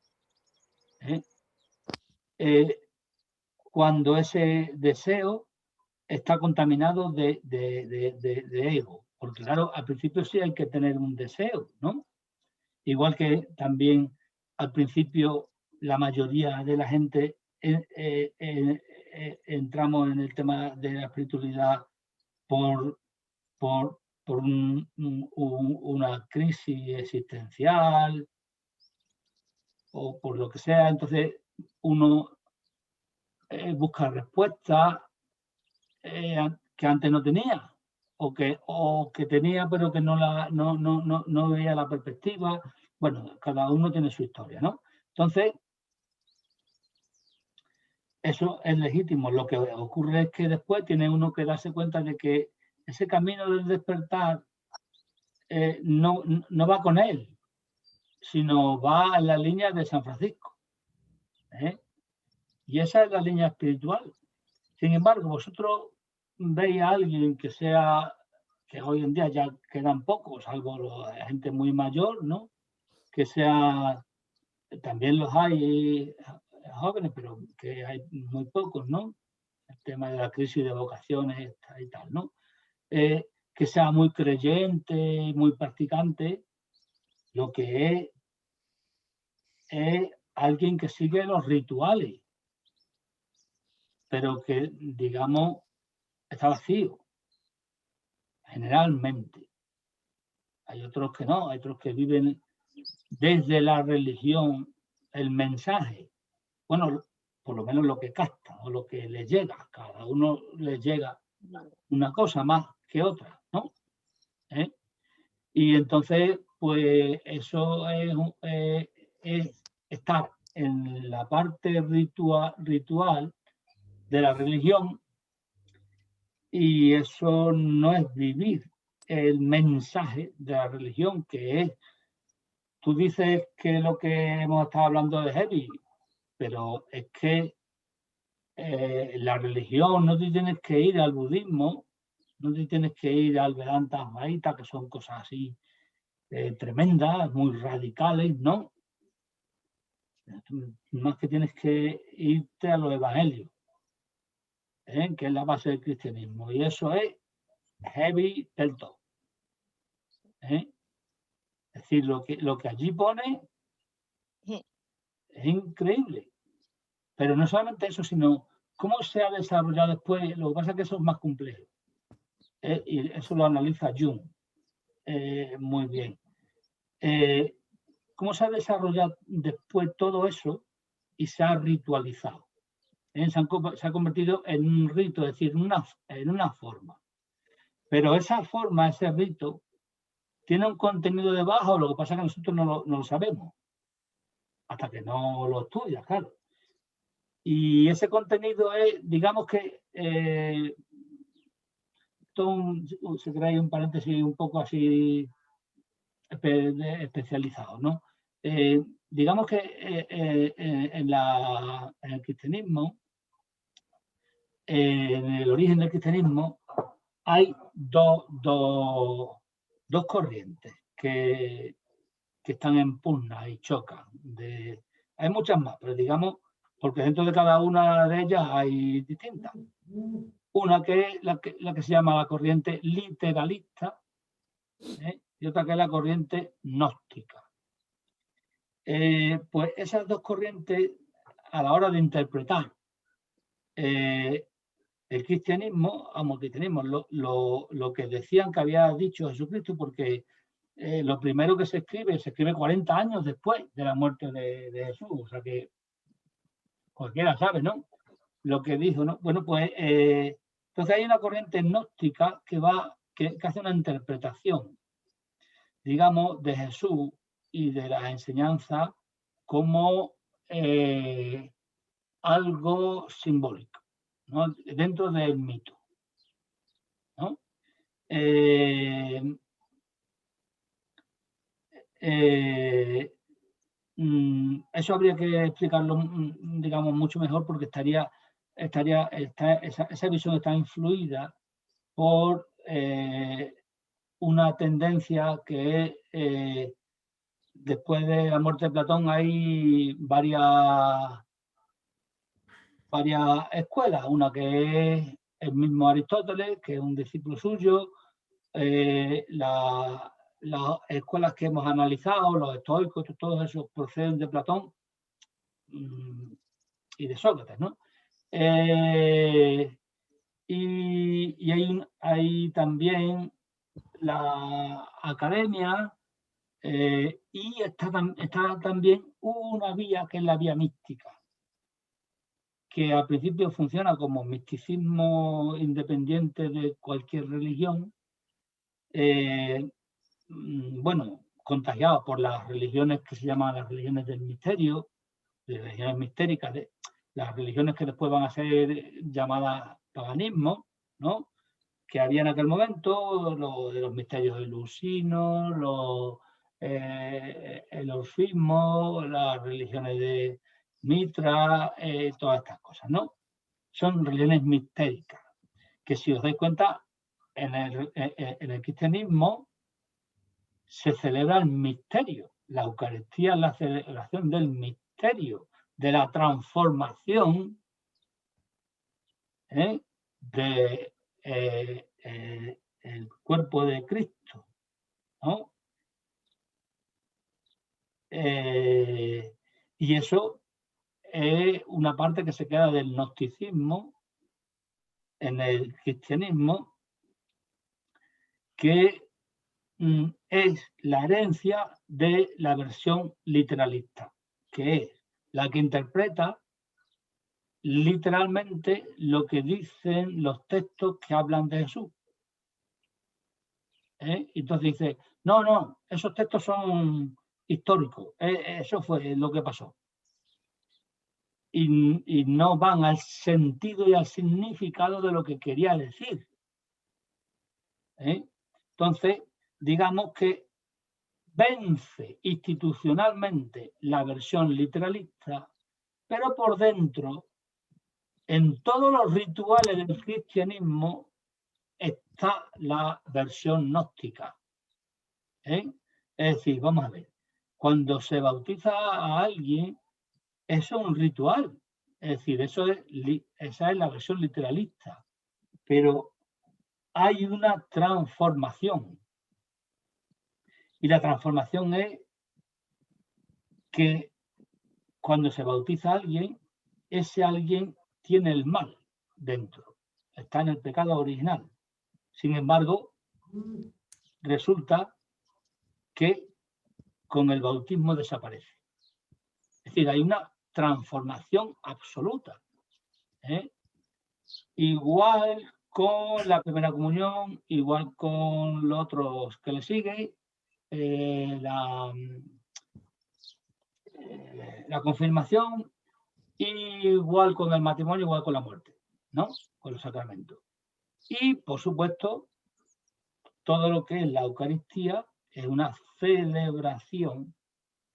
Cuando ese deseo está contaminado de ego, porque claro, al principio sí hay que tener un deseo, ¿no? Igual que también al principio la mayoría de la gente entramos en el tema de la espiritualidad por una crisis existencial o por lo que sea. Entonces uno busca respuestas que antes no tenía, o que tenía pero que no veía la perspectiva. Bueno, cada uno tiene su historia, ¿no? Entonces, eso es legítimo. Lo que ocurre es que después tiene uno que darse cuenta de que ese camino del despertar no va con él, sino va en la línea de San Francisco. Y esa es la línea espiritual. Sin embargo, vosotros veis a alguien que hoy en día ya quedan pocos, salvo la gente muy mayor, ¿no? Que sea, también los hay jóvenes, pero que hay muy pocos, ¿no? El tema de la crisis de vocaciones y tal, ¿no? Que sea muy creyente, muy practicante, lo que es alguien que sigue los rituales, pero que, digamos, está vacío, generalmente. Hay otros que no, hay otros que viven desde la religión el mensaje. Bueno, por lo menos lo que capta o lo que les llega. Cada uno les llega una cosa más que otra, ¿no? Y entonces, pues eso es estar en la parte ritual de la religión, y eso no es vivir el mensaje de la religión, que es, tú dices que lo que hemos estado hablando de heavy, pero es que la religión, no te tienes que ir al budismo, no te tienes que ir al Vedanta Advaita, que son cosas así tremendas, muy radicales, ¿no? Más que tienes que irte a los evangelios, que es la base del cristianismo, y eso es heavy del todo. Es decir, lo que allí pone es increíble. Pero no solamente eso, sino cómo se ha desarrollado después. Lo que pasa es que eso es más complejo. Y eso lo analiza Jung muy bien. Cómo se ha desarrollado después todo eso y se ha ritualizado. Se ha convertido en un rito, es decir, en una forma. Pero esa forma, ese rito, tiene un contenido debajo, lo que pasa es que nosotros no lo sabemos, hasta que no lo estudias, claro. Y ese contenido es, digamos que, se crea un paréntesis un poco así especializado, ¿no? Digamos que en el cristianismo, en el origen del cristianismo, hay dos corrientes que que están en pugna y chocan. Hay muchas más, pero digamos, porque dentro de cada una de ellas hay distintas. Una que es la que se llama la corriente literalista, y otra que es la corriente gnóstica. Pues esas dos corrientes, a la hora de interpretar el cristianismo, lo que decían que había dicho Jesucristo, porque lo primero que se escribe 40 años después de la muerte de Jesús, o sea que cualquiera sabe, ¿no? Lo que dijo, ¿no? Bueno, pues entonces hay una corriente gnóstica que hace una interpretación, digamos, de Jesús y de la enseñanza como algo simbólico, ¿no? Dentro del mito, ¿no? Eso habría que explicarlo, digamos, mucho mejor, porque esa visión está influida por una tendencia que es, después de la muerte de Platón hay varias escuelas. Una que es el mismo Aristóteles, que es un discípulo suyo, las escuelas que hemos analizado, los estoicos, todos esos proceden de Platón y de Sócrates, ¿no? Y hay también la academia, y está también una vía que es la vía mística, que al principio funciona como misticismo independiente de cualquier religión, bueno, contagiado por las religiones que se llaman las religiones del misterio, de religiones mistéricas, de las religiones que después van a ser llamadas paganismo, ¿no? Que había en aquel momento, lo de los misterios elusinos, el orfismo, las religiones de Mitra, todas estas cosas, ¿no? Son religiones mistéricas, que si os dais cuenta, en el cristianismo se celebra el misterio. La Eucaristía es la celebración del misterio, de la transformación de el cuerpo de Cristo, ¿no? Y eso es una parte que se queda del gnosticismo en el cristianismo, que es la herencia de la versión literalista, que es la que interpreta literalmente lo que dicen los textos que hablan de Jesús. Entonces dice, no, esos textos son históricos, eso fue lo que pasó. Y no van al sentido y al significado de lo que quería decir. Entonces, digamos que vence institucionalmente la versión literalista, pero por dentro, en todos los rituales del cristianismo, está la versión gnóstica. Es decir, vamos a ver, cuando se bautiza a alguien, eso es un ritual. Es decir, esa es la versión literalista. Pero hay una transformación. Y la transformación es que cuando se bautiza a alguien, ese alguien tiene el mal dentro. Está en el pecado original. Sin embargo, resulta que con el bautismo desaparece. Es decir, hay una transformación absoluta. Igual con la primera comunión, igual con los otros que le siguen, la confirmación, igual con el matrimonio, igual con la muerte, ¿no? Con los sacramentos. Y, por supuesto, todo lo que es la Eucaristía es una celebración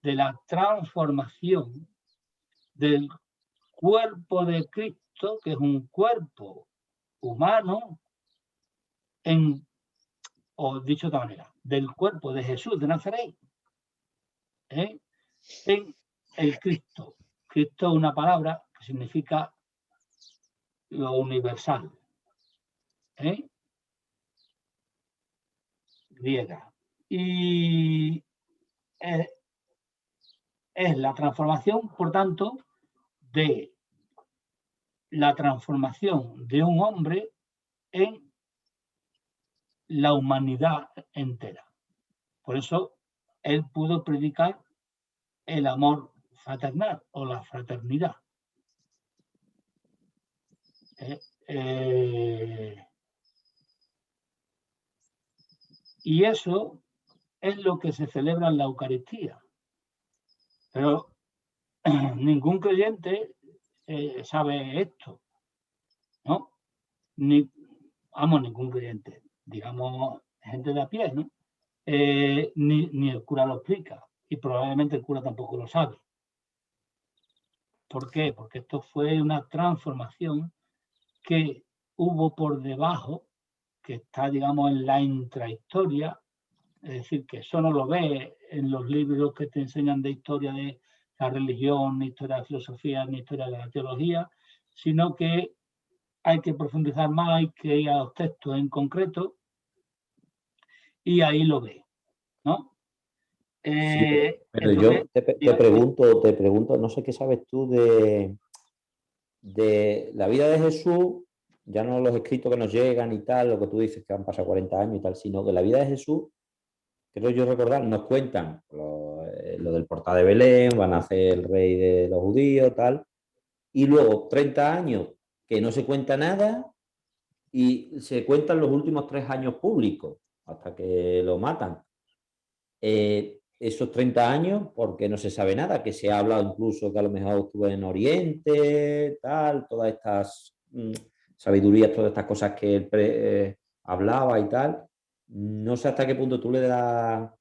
de la transformación del cuerpo de Cristo, que es un cuerpo humano, o dicho de otra manera, del cuerpo de Jesús de Nazaret, en el Cristo. Cristo es una palabra que significa lo universal, griega. Y es la transformación, por tanto, de la transformación de un hombre en la humanidad entera. Por eso él pudo predicar el amor fraternal o la fraternidad. Y eso es lo que se celebra en la Eucaristía. Pero ningún creyente sabe esto, ¿no? Ningún creyente, digamos, gente de a pie, ¿no? Ni el cura lo explica, y probablemente el cura tampoco lo sabe. ¿Por qué? Porque esto fue una transformación que hubo por debajo, que está, digamos, en la intrahistoria, es decir, que eso no lo ves en los libros que te enseñan de historia de la religión, ni historia de la filosofía, ni historia de la teología, sino que hay que profundizar más, hay que ir a los textos en concreto, y ahí lo ves, ¿no? Sí, pero yo te pregunto, no sé qué sabes tú de la vida de Jesús, ya no los escritos que nos llegan y tal, lo que tú dices que han pasado 40 años y tal, sino que la vida de Jesús, creo yo recordar, nos cuentan lo del portal de Belén, van a ser el rey de los judíos, tal, y luego 30 años que no se cuenta nada y se cuentan los últimos 3 años públicos, hasta que lo matan. Esos 30 años, porque no se sabe nada, que se ha hablado incluso que a lo mejor estuvo en Oriente, tal, todas estas sabidurías, todas estas cosas que él hablaba y tal. No sé hasta qué punto tú le das...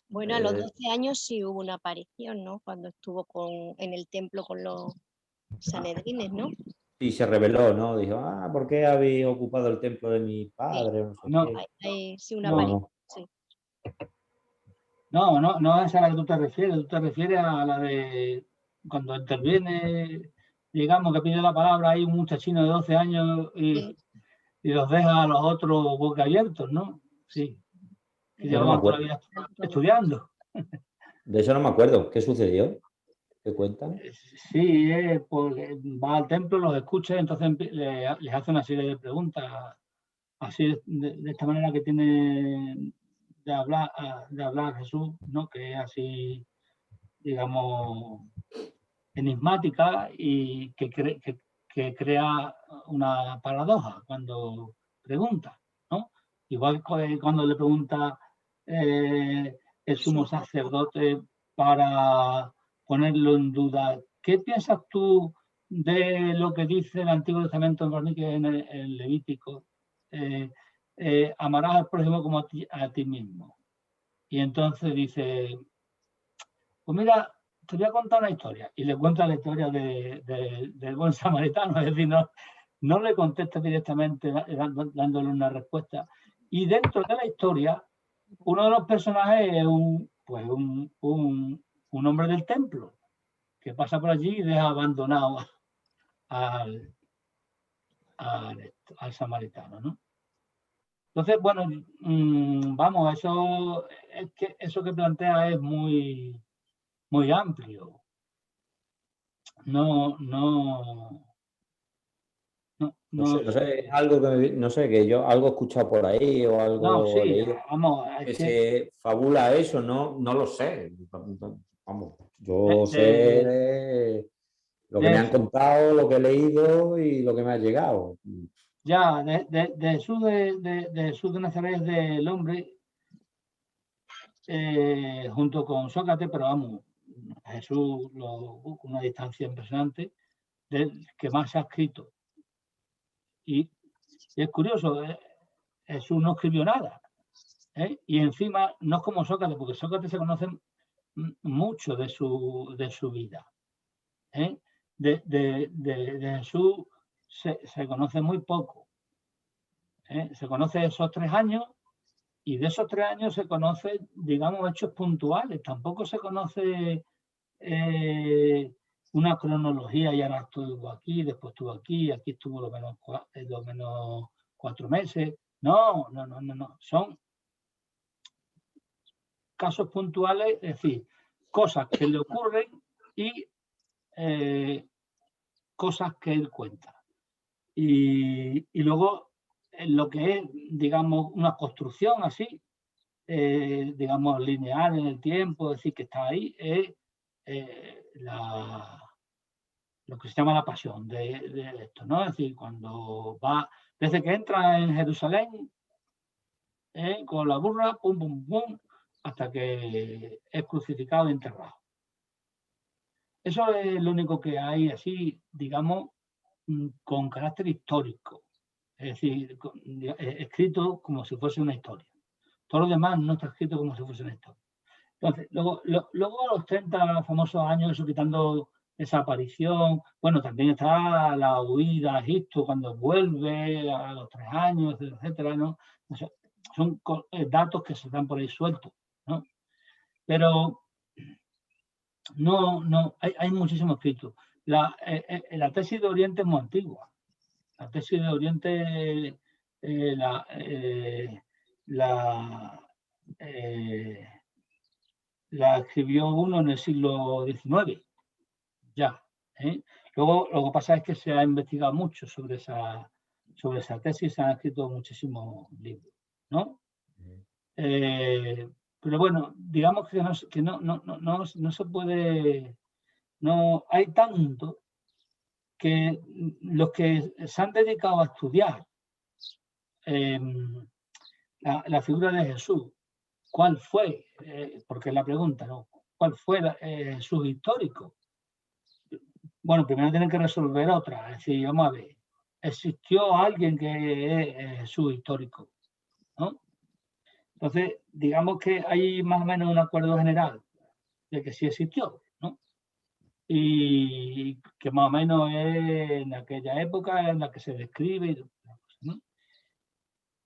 Bueno, a los 12 años sí hubo una aparición, ¿no? Cuando estuvo en el templo con los sanedrines, ¿no? Sí, se reveló, ¿no? Dijo, ¿por qué habéis ocupado el templo de mi padre? Sí, no sé qué. Sí, una aparición, sí. No es a la que tú te refieres. Tú te refieres a la de cuando interviene, digamos, que pide la palabra, hay un muchachino de 12 años y los deja a los otros boca abiertos, ¿no? Sí. Que llevaban toda la vida estudiando. De eso no me acuerdo. ¿Qué sucedió? ¿Qué cuentan? Sí, porque va al templo, los escucha y entonces les hace una serie de preguntas. Así de esta manera que tiene de hablar Jesús, ¿no? Que es así, digamos, enigmática y que crea una paradoja cuando pregunta, ¿no? Igual que cuando le pregunta el sumo sacerdote para ponerlo en duda, ¿qué piensas tú de lo que dice el Antiguo Testamento en el Levítico? Amarás al prójimo como a ti mismo. Y entonces dice, pues mira, te voy a contar una historia. Y le cuenta la historia del buen samaritano. Es decir, no le contesta directamente dándole una respuesta. Y dentro de la historia, uno de los personajes es un hombre del templo que pasa por allí y deja abandonado al samaritano, ¿no? Entonces, bueno, vamos, eso que plantea es muy, muy amplio. No sé, algo que no sé, que yo algo he escuchado por ahí o algo no, sí, leído, vamos, que se fabula eso, no lo sé. Vamos, yo sé lo que me han contado, lo que he leído y lo que me ha llegado. Ya, de Jesús de Nazaret del hombre, junto con Sócrates, pero vamos, Jesús con una distancia impresionante, del que más se ha escrito. Y es curioso, Jesús no escribió nada. Y encima no es como Sócrates, porque Sócrates se conoce mucho de su vida. De Jesús se conoce muy poco. Se conoce esos 3 años Y de esos 3 años se conocen, digamos, hechos puntuales. Tampoco se conoce una cronología, y ahora estuvo aquí, después estuvo aquí, aquí estuvo lo menos 4 meses. No. Son casos puntuales, es decir, cosas que le ocurren y cosas que él cuenta. Y luego, lo que es, digamos, una construcción así, digamos, lineal en el tiempo, es decir, que está ahí, es lo que se llama la pasión de esto, ¿no? Es decir, cuando va, desde que entra en Jerusalén, con la burra, pum, pum, pum, hasta que es crucificado y enterrado. Eso es lo único que hay así, digamos, con carácter histórico, es decir, escrito como si fuese una historia. Todo lo demás no está escrito como si fuese una historia. Entonces, luego los 30 famosos años, eso quitando esa aparición, bueno, también está la huida a Egipto cuando vuelve a los 3 años, etcétera, ¿no? O sea, son datos que se dan por ahí sueltos, ¿no? Pero no, hay muchísimo escrito. La tesis de Oriente es muy antigua. La tesis de Oriente la escribió uno en el siglo XIX, ya. Luego, lo que pasa es que se ha investigado mucho sobre esa tesis, se han escrito muchísimos libros, ¿no? Pero bueno, digamos que no se puede, no hay tanto que los que se han dedicado a estudiar la figura de Jesús, ¿cuál fue? Porque es la pregunta, ¿no? ¿Cuál fue Jesús histórico? Bueno, primero tienen que resolver otra, es decir, vamos a ver, ¿existió alguien que es Jesús histórico? ¿No? Entonces, digamos que hay más o menos un acuerdo general de que sí existió, ¿no? Y que más o menos es en aquella época en la que se describe, ¿no?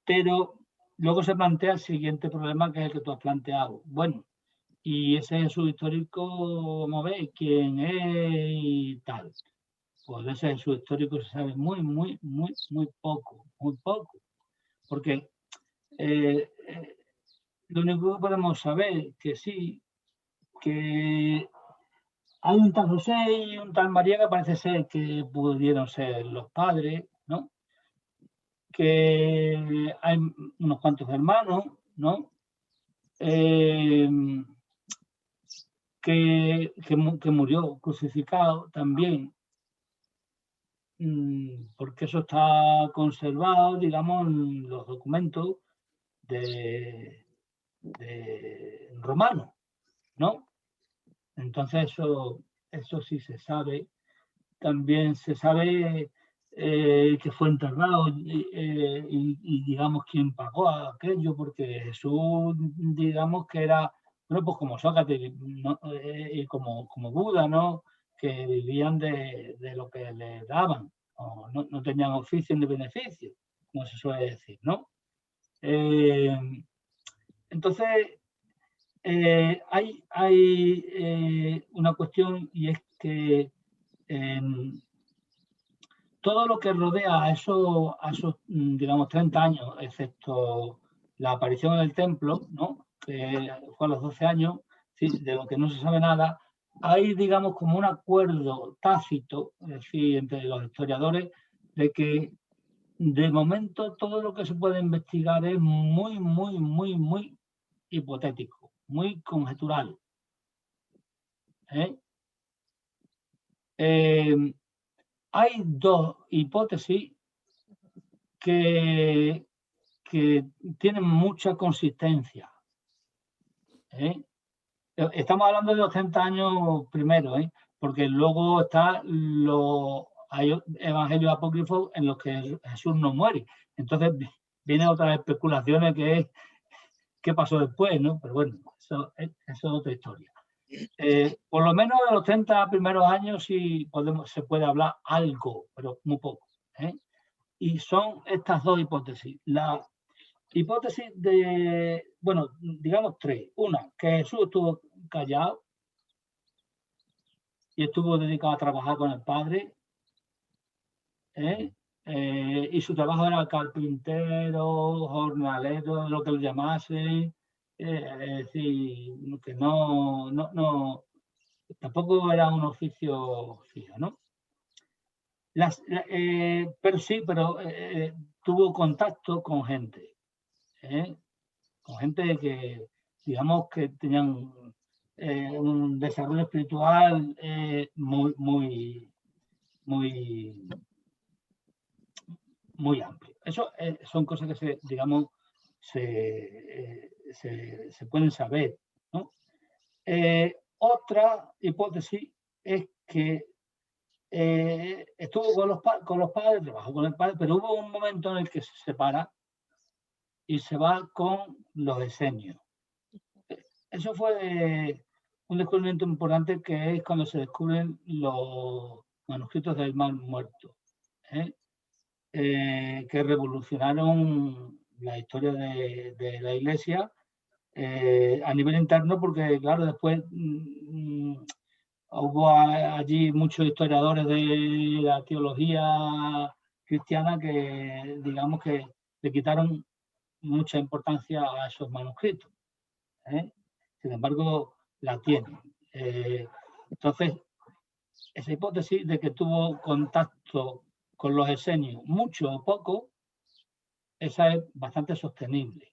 Pero luego se plantea el siguiente problema, que es el que tú has planteado. Bueno, y ese Jesús histórico, vamos a ver quién es y tal. Pues de ese Jesús histórico se sabe muy poco, porque lo único que podemos saber que sí, que hay un tal José y un tal María que parece ser que pudieron ser los padres, ¿no? Que hay unos cuantos hermanos, ¿no? Que murió crucificado también, porque eso está conservado, digamos, en los documentos de romanos, ¿no? Entonces eso sí se sabe. También se sabe que fue enterrado y digamos quién pagó aquello, porque Jesús, digamos que era, bueno, pues como Sócrates, ¿no? Y como Buda, ¿no? Que vivían de lo que les daban, o no tenían oficio ni beneficio, como se suele decir, ¿no? Entonces, hay una cuestión, y es que todo lo que rodea a esos, digamos, 30 años, excepto la aparición en el templo, ¿no? Que fue a los 12 años, ¿sí? De lo que no se sabe nada, hay, digamos, como un acuerdo tácito, es decir, entre los historiadores, de que de momento todo lo que se puede investigar es muy hipotético, muy conjetural. Hay dos hipótesis que tienen mucha consistencia. Estamos hablando de los 30 años primero, porque luego hay evangelios apócrifos en los que Jesús no muere. Entonces vienen otras especulaciones que es qué pasó después, ¿no? Pero bueno, eso es otra historia. Por lo menos de los 30 primeros años sí se puede hablar algo, pero muy poco. Y son estas dos hipótesis. hipótesis de, bueno, digamos 3. Una, que Jesús estuvo callado y estuvo dedicado a trabajar con el Padre. Y su trabajo era carpintero, jornalero, lo que lo llamasen. Es decir, que tampoco era un oficio fijo, ¿no? Pero sí, tuvo contacto con gente, con gente que, digamos, que tenían un desarrollo espiritual muy amplio. Eso son cosas que se pueden saber, ¿no? Otra hipótesis es que estuvo con los padres, trabajó con el padre, pero hubo un momento en el que se separa y se va con los esenios. Eso fue un descubrimiento importante, que es cuando se descubren los manuscritos del Mar Muerto, que revolucionaron la historia de la Iglesia a nivel interno, porque claro, después hubo allí muchos historiadores de la teología cristiana que, digamos, que le quitaron mucha importancia a esos manuscritos. Sin embargo, la tienen. Entonces, esa hipótesis de que tuvo contacto con los esenios, mucho o poco, esa es bastante sostenible.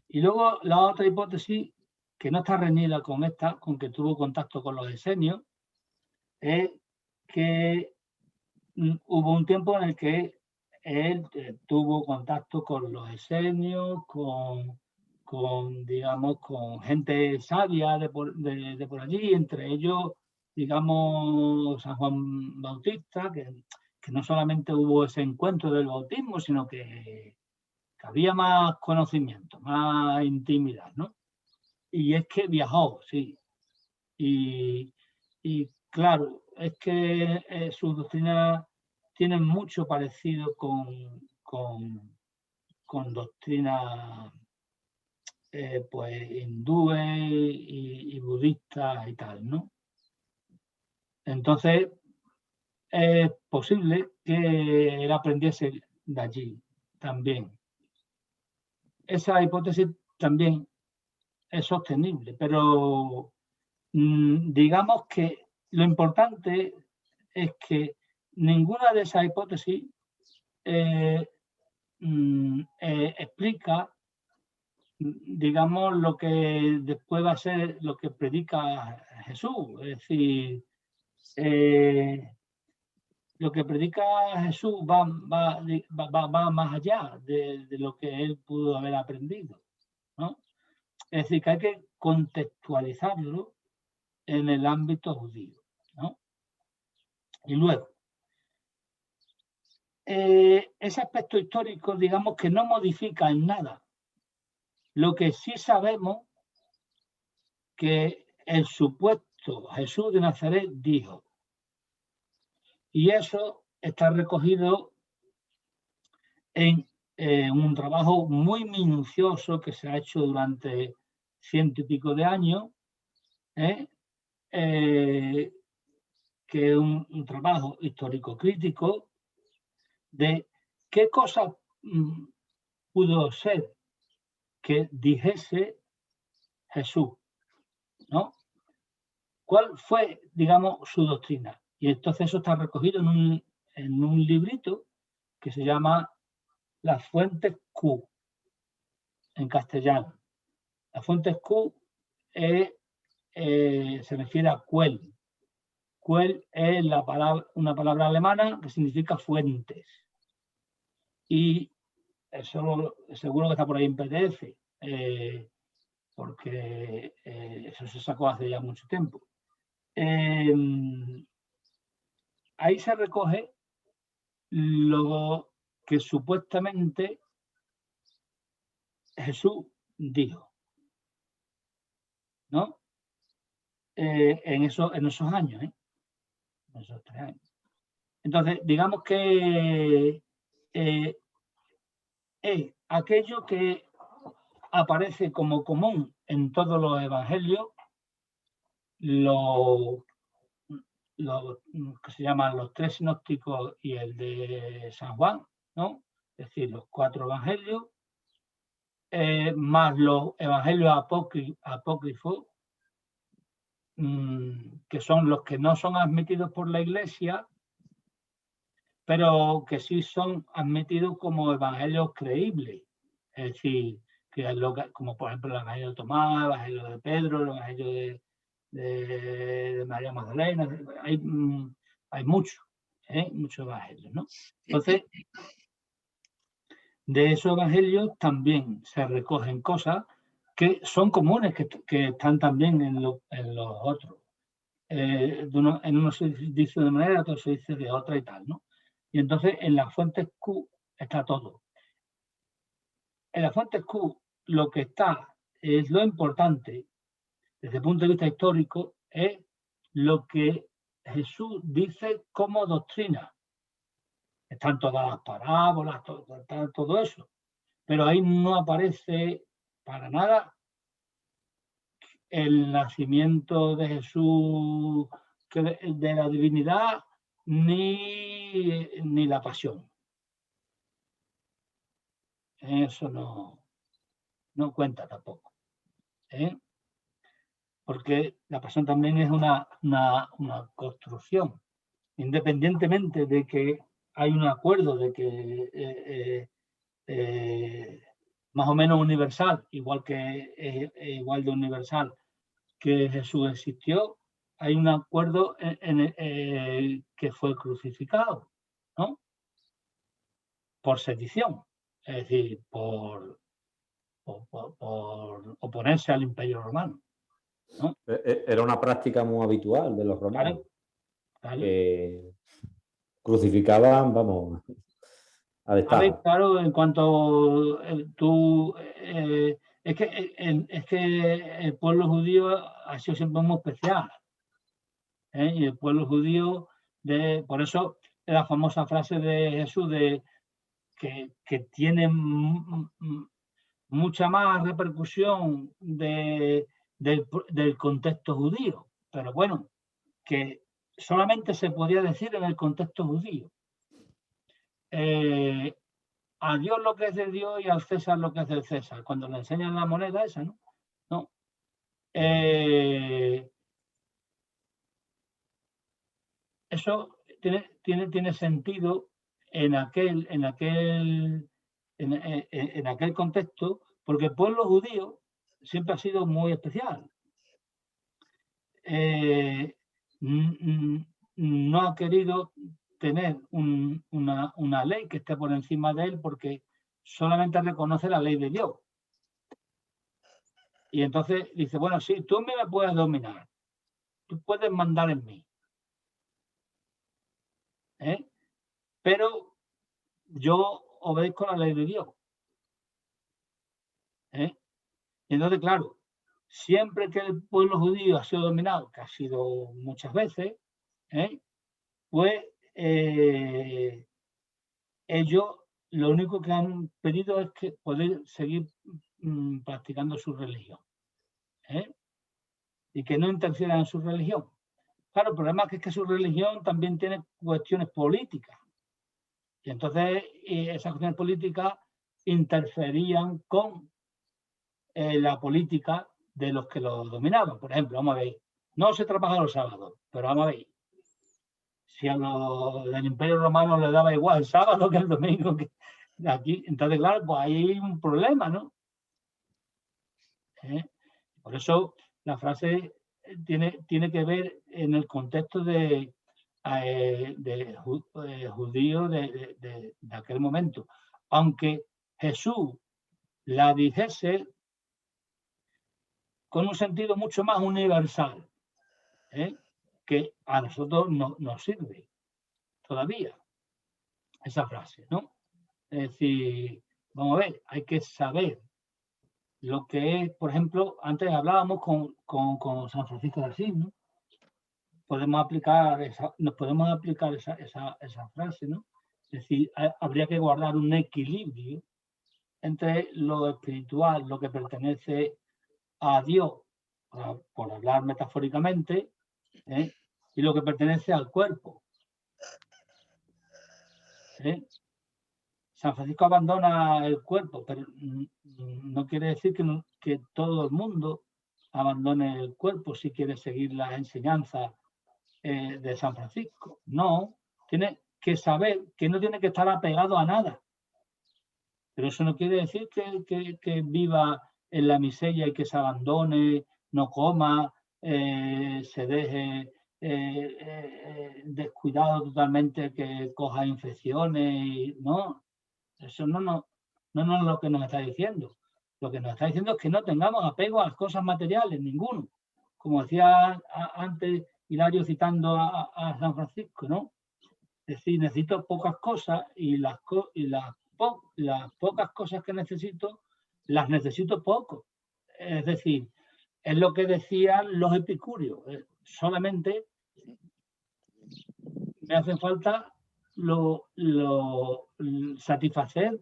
Y luego la otra hipótesis, que no está reñida con esta, con que tuvo contacto con los esenios, es que hubo un tiempo en el que él tuvo contacto con los esenios, digamos, con gente sabia de por allí, entre ellos, digamos, San Juan Bautista, que no solamente hubo ese encuentro del bautismo, sino que había más conocimiento, más intimidad, ¿no? Y es que viajó, sí. Y claro, es que sus doctrinas tienen mucho parecido con doctrinas pues hindúes y budistas y tal, ¿no? Entonces, es posible que él aprendiese de allí también. Esa hipótesis también es sostenible, pero digamos que lo importante es que ninguna de esas hipótesis explica, digamos, lo que después va a ser lo que predica Jesús. Es decir, lo que predica Jesús va más allá de lo que él pudo haber aprendido, ¿no? Es decir, que hay que contextualizarlo en el ámbito judío, ¿no? Y luego, ese aspecto histórico, digamos, que no modifica en nada. Lo que sí sabemos que el supuesto Jesús de Nazaret dijo, y eso está recogido en un trabajo muy minucioso que se ha hecho durante 100 y pico de años, que es un trabajo histórico crítico de qué cosa pudo ser que dijese Jesús, ¿no? ¿Cuál fue, digamos, su doctrina? Y entonces eso está recogido en un librito que se llama Las Fuentes Q, en castellano. Las Fuentes Q se refiere a Quell. Quell es una palabra alemana que significa fuentes. Y eso seguro que está por ahí en PDF, porque eso se sacó hace ya mucho tiempo. Ahí se recoge lo que supuestamente Jesús dijo, ¿no? En esos años, en esos 3 años. Entonces, digamos que aquello que aparece como común en todos los evangelios, lo que se llaman los 3 sinópticos y el de San Juan, ¿no? Es decir, los 4 evangelios, más los evangelios apócrifos, que son los que no son admitidos por la Iglesia, pero que sí son admitidos como evangelios creíbles. Es decir, como por ejemplo el evangelio de Tomás, el evangelio de Pedro, el evangelio de María Magdalena. Hay muchos evangelios, ¿no? Entonces, de esos evangelios también se recogen cosas que son comunes, que están también en los otros. En uno se dice de manera, en otro se dice de otra y tal, ¿no? Y entonces en las fuentes Q está todo. En las fuentes Q lo que está es lo importante desde el punto de vista histórico, es lo que Jesús dice como doctrina. Están todas las parábolas, todo eso. Pero ahí no aparece para nada el nacimiento de Jesús, de la divinidad, ni la pasión. Eso no cuenta tampoco. Porque la pasión también es una construcción, independientemente de que hay un acuerdo de que más o menos universal, igual de universal que Jesús existió, hay un acuerdo que fue crucificado, ¿no? Por sedición, es decir, por oponerse al Imperio Romano, ¿no? Era una práctica muy habitual de los romanos. Claro. Que crucificaban, vamos, a destajo. Claro, en cuanto tú... es que el pueblo judío ha sido siempre muy especial. Y el pueblo judío, por eso la famosa frase de Jesús de que tiene mucha más repercusión del contexto judío. Pero bueno, que solamente se podía decir en el contexto judío. A Dios lo que es de Dios y al César lo que es del César. Cuando le enseñan la moneda esa, ¿no? No. Eso tiene sentido en aquel contexto, porque el pueblo judío siempre ha sido muy especial. No ha querido tener una ley que esté por encima de él porque solamente reconoce la ley de Dios. Y entonces dice, bueno, sí, tú me puedes dominar, tú puedes mandar en mí, pero yo obedezco la ley de Dios. Y entonces, claro, siempre que el pueblo judío ha sido dominado, que ha sido muchas veces, pues ellos lo único que han pedido es que poder seguir practicando su religión. Y que no interfieran en su religión. Claro, el problema es que su religión también tiene cuestiones políticas. Y entonces esas cuestiones políticas interferían con la política de los que lo dominaban. Por ejemplo, vamos a ver, no se trabaja los sábados, pero vamos a ver, si a los del Imperio Romano le daba igual el sábado que el domingo, que aquí, entonces claro, pues hay un problema, ¿no? Por eso la frase tiene que ver en el contexto de judío de aquel momento. Aunque Jesús la dijese con un sentido mucho más universal, que a nosotros nos sirve todavía esa frase, ¿no? Es decir, vamos a ver, hay que saber lo que es, por ejemplo, antes hablábamos con San Francisco de Asís, ¿no? Nos podemos aplicar esa frase, ¿no? Es decir, habría que guardar un equilibrio entre lo espiritual, lo que pertenece a Dios, por hablar metafóricamente, y lo que pertenece al cuerpo. San Francisco abandona el cuerpo, pero no quiere decir que todo el mundo abandone el cuerpo si quiere seguir las enseñanzas de San Francisco. No, tiene que saber que no tiene que estar apegado a nada. Pero eso no quiere decir que viva en la miseria y que se abandone, no coma, se deje descuidado totalmente, que coja infecciones. No, eso no es lo que nos está diciendo. Lo que nos está diciendo es que no tengamos apego a las cosas materiales, ninguno. Como decía antes Hilario citando a San Francisco, ¿no? Es decir, necesito pocas cosas y las pocas cosas que necesito, las necesito poco. Es decir, es lo que decían los epicúreos. Solamente me hace falta satisfacer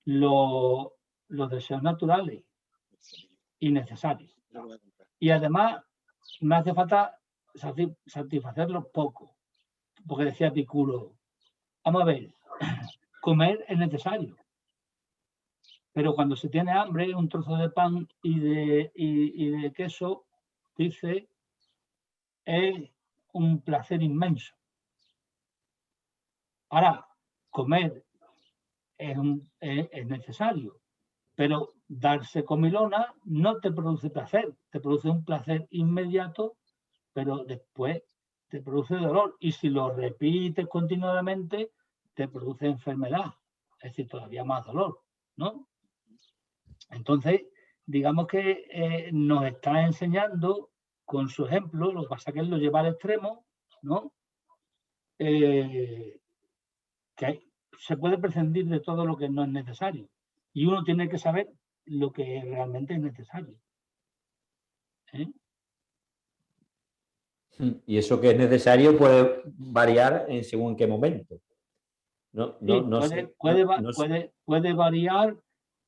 los deseos naturales y necesarios. Y además me hace falta satisfacerlos poco. Porque decía Epicuro, vamos a ver, comer es necesario. Pero cuando se tiene hambre, un trozo de pan y de queso, dice, es un placer inmenso. Ahora, comer es necesario, pero darse comilona no te produce placer, te produce un placer inmediato, pero después te produce dolor. Y si lo repites continuamente, te produce enfermedad, es decir, todavía más dolor, ¿no? Entonces, digamos que nos está enseñando con su ejemplo, lo que pasa es que él lo lleva al extremo, ¿no? Que se puede prescindir de todo lo que no es necesario. Y uno tiene que saber lo que realmente es necesario. Y eso que es necesario puede variar en según qué momento. Puede variar,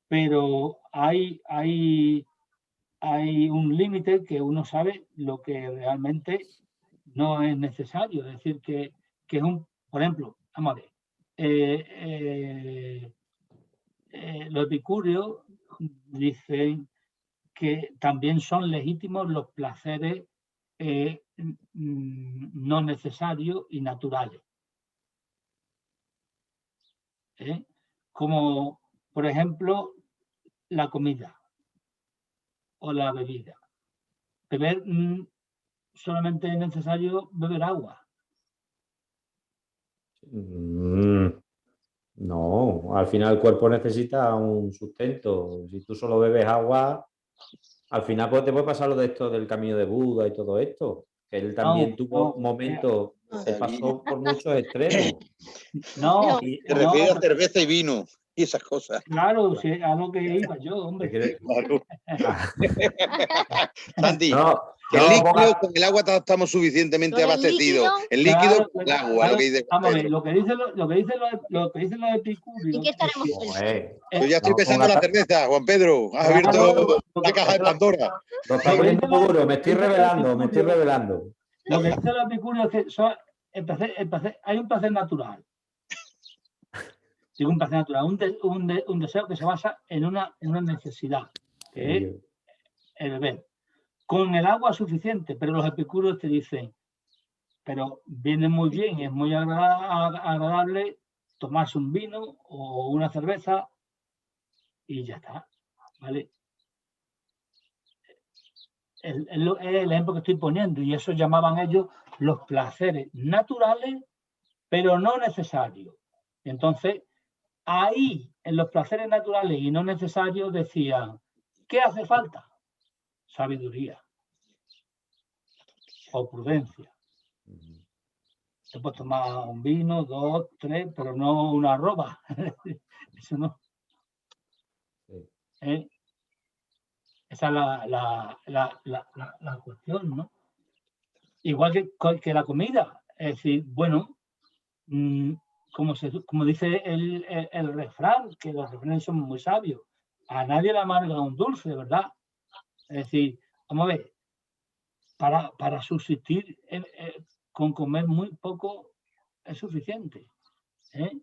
pero hay un límite que uno sabe lo que realmente no es necesario. Es decir, que es por ejemplo, vamos a ver, los epicúreos dicen que también son legítimos los placeres no necesarios y naturales. Como, por ejemplo, la comida o la bebida. Beber, solamente es necesario beber agua. No, al final el cuerpo necesita un sustento. Si tú solo bebes agua, al final te puede pasar lo de esto del camino de Buda y todo esto. Que él también tuvo momentos, se pasó por muchos extremos. No, te refieres a cerveza y vino y esas cosas. Claro, sí, a lo que iba yo, hombre. Claro. Sandy, el líquido con el agua estamos suficientemente abastecidos. El líquido con el agua, claro, lo que dice. Vamos a ver, lo que dicen los epicúreos. ¿En qué estaremos? Yo ya estoy pensando en la cerveza, Juan Pedro. Has abierto la caja de Pandora. Lo está poniendo duro, me estoy revelando. Lo que dicen los epicúreos es que hay un placer natural. Digo un placer natural, un deseo que se basa en una necesidad, que es el beber. Con el agua suficiente, pero los epicúreos te dicen, pero viene muy bien, es muy agradable tomarse un vino o una cerveza y ya está, ¿vale? Es el ejemplo que estoy poniendo, y eso llamaban ellos los placeres naturales, pero no necesarios. Entonces, ahí, en los placeres naturales y no necesarios, decían, ¿qué hace falta? Sabiduría o prudencia. Te puedes tomar un vino, 2, 3, pero no una arroba. Eso no. Esa es la cuestión, ¿no? Igual que la comida. Es decir, bueno, como dice el refrán, que los refranes son muy sabios, a nadie le amarga un dulce, ¿verdad? Es decir, vamos a ver, para subsistir con comer muy poco es suficiente, ¿eh?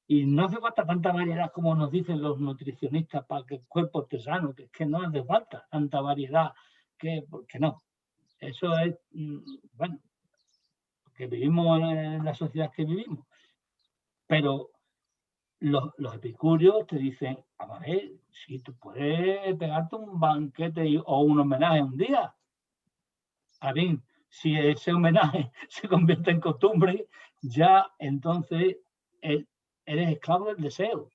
Y no hace falta tanta variedad como nos dicen los nutricionistas para que el cuerpo esté sano, que es que no hace falta tanta variedad, porque no. Eso es, bueno, que vivimos en la sociedad que vivimos. Pero los epicúreos te dicen, a ver, si tú puedes pegarte un banquete o un homenaje un día. A bien, si ese homenaje se convierte en costumbre, ya entonces eres esclavo del deseo.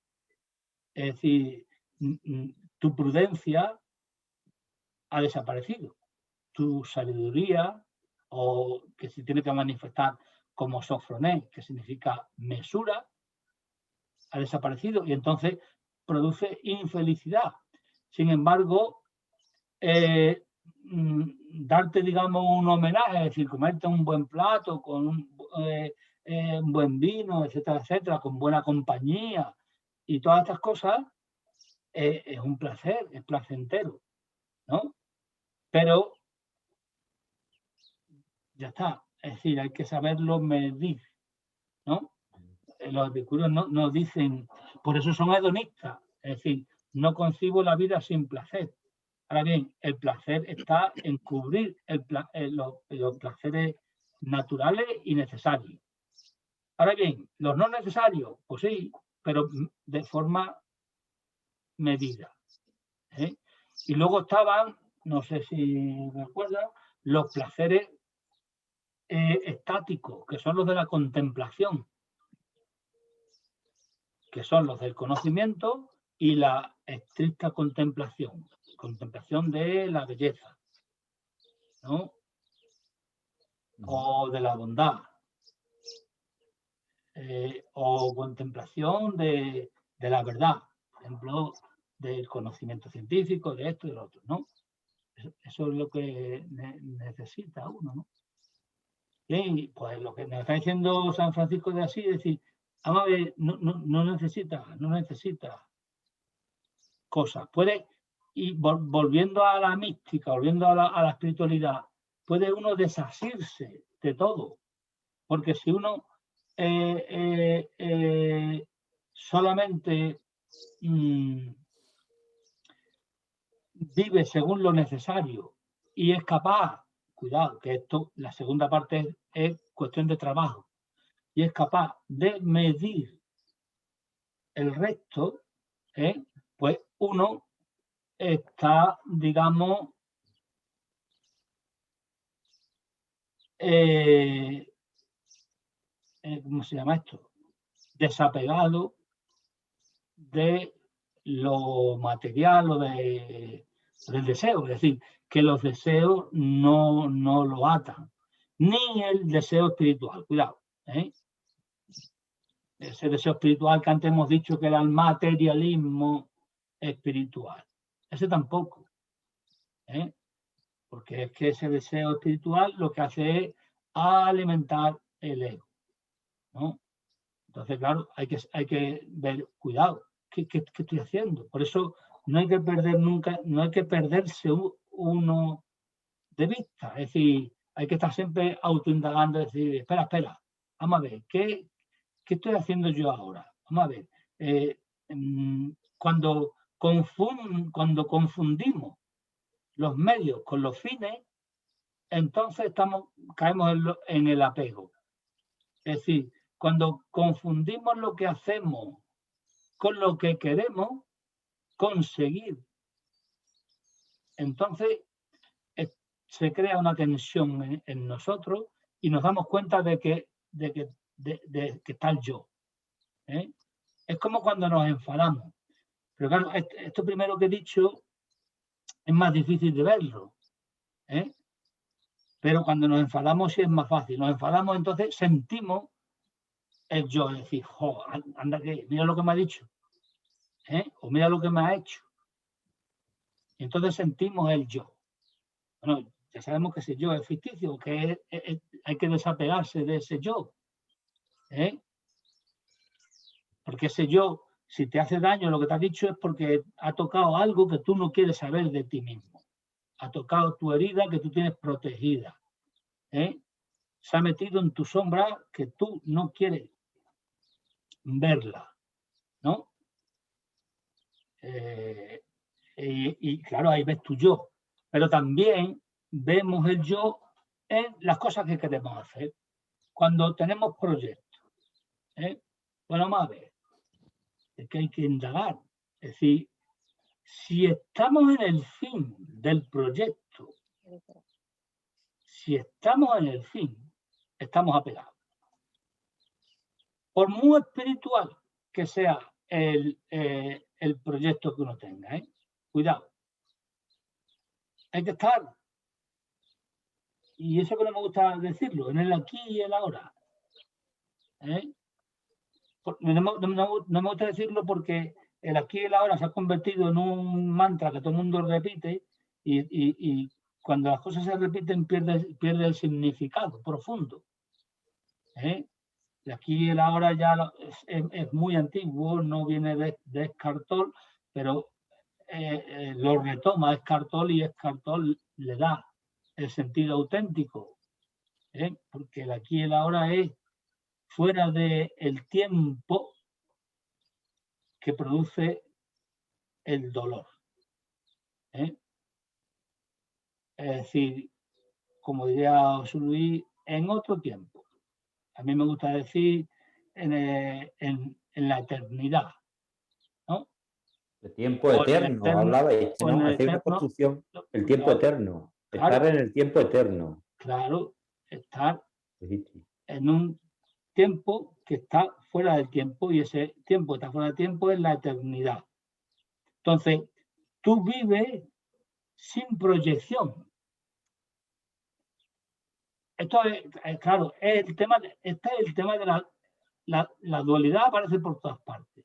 Es decir, tu prudencia ha desaparecido. Tu sabiduría, o que se tiene que manifestar como sofroné, que significa mesura, ha desaparecido y entonces produce infelicidad. Sin embargo, darte, digamos, un homenaje, es decir, comerte un buen plato con un buen vino, etcétera, etcétera, con buena compañía y todas estas cosas, es un placer, es placentero, ¿no? Pero ya está, es decir, hay que saberlo medir, ¿no? Los epicúreos no dicen, por eso son hedonistas, es decir, no concibo la vida sin placer. Ahora bien, el placer está en cubrir los placeres naturales y necesarios. Ahora bien, los no necesarios, pues sí, pero de forma medida, ¿eh? Y luego estaban, no sé si me acuerdo, los placeres estáticos, que son los de la contemplación, que son los del conocimiento y la estricta contemplación de la belleza, ¿no? O de la bondad, o contemplación de la verdad, por ejemplo, del conocimiento científico, de esto y de lo otro, ¿no? Eso es lo que necesita uno, ¿no? Y pues lo que nos está diciendo San Francisco de Asís es decir, vamos a ver, no necesita cosas. Puede, y volviendo a la mística, volviendo a la espiritualidad, puede uno desasirse de todo. Porque si uno solamente vive según lo necesario y es capaz, cuidado, que esto, la segunda parte es cuestión de trabajo, y es capaz de medir el resto, pues uno está, digamos, ¿cómo se llama esto? Desapegado de lo material o del deseo, es decir, que los deseos no lo atan, ni el deseo espiritual, cuidado, ¿eh? Ese deseo espiritual que antes hemos dicho que era el materialismo espiritual, ese tampoco, ¿eh? Porque es que ese deseo espiritual lo que hace es alimentar el ego, ¿no? Entonces, claro, hay que ver, cuidado, ¿qué estoy haciendo? Por eso no hay que perder nunca, no hay que perderse uno de vista. Es decir, hay que estar siempre autoindagando, decir, espera, vamos a ver, ¿qué estoy haciendo yo ahora? Vamos a ver, cuando confundimos los medios con los fines, entonces caemos en el apego. Es decir, cuando confundimos lo que hacemos con lo que queremos conseguir, entonces se crea una tensión en nosotros y nos damos cuenta de que está el yo, ¿eh? Es como cuando nos enfadamos. Pero claro, esto primero que he dicho es más difícil de verlo, ¿eh? Pero cuando nos enfadamos sí es más fácil. Nos enfadamos, entonces sentimos el yo, es decir, jo, anda que, mira lo que me ha dicho, o mira lo que me ha hecho. Y entonces sentimos el yo. Bueno, ya sabemos que ese yo es ficticio, que hay que desapegarse de ese yo, Porque ese yo, si te hace daño, lo que te ha dicho es porque ha tocado algo que tú no quieres saber de ti mismo. Ha tocado tu herida que tú tienes protegida. Se ha metido en tu sombra que tú no quieres verla, ¿no? Y claro, ahí ves tu yo. Pero también vemos el yo en las cosas que queremos hacer. Cuando tenemos proyectos, bueno, vamos a ver, es que hay que indagar. Es decir, si estamos en el fin del proyecto, estamos apegados. Por muy espiritual que sea el proyecto que uno tenga, cuidado. Hay que estar, y eso que no me gusta decirlo, en el aquí y el ahora. No me gusta decirlo porque el aquí y el ahora se ha convertido en un mantra que todo el mundo repite y cuando las cosas se repiten pierde el significado profundo. El aquí y el ahora ya es muy antiguo, no viene de Eckhart Tolle, pero lo retoma Eckhart Tolle y Eckhart Tolle le da el sentido auténtico, porque el aquí y el ahora es fuera del tiempo que produce el dolor. Es decir, como diría José Luis, en otro tiempo. A mí me gusta decir en la eternidad, ¿no? El tiempo eterno, hablabais, ¿no? Hacer una construcción, el tiempo eterno. Claro, estar en el tiempo eterno. Claro, estar en un tiempo que está fuera del tiempo y ese tiempo que está fuera del tiempo es la eternidad. Entonces, tú vives sin proyección. Esto es claro, este es el tema de la dualidad, aparece por todas partes.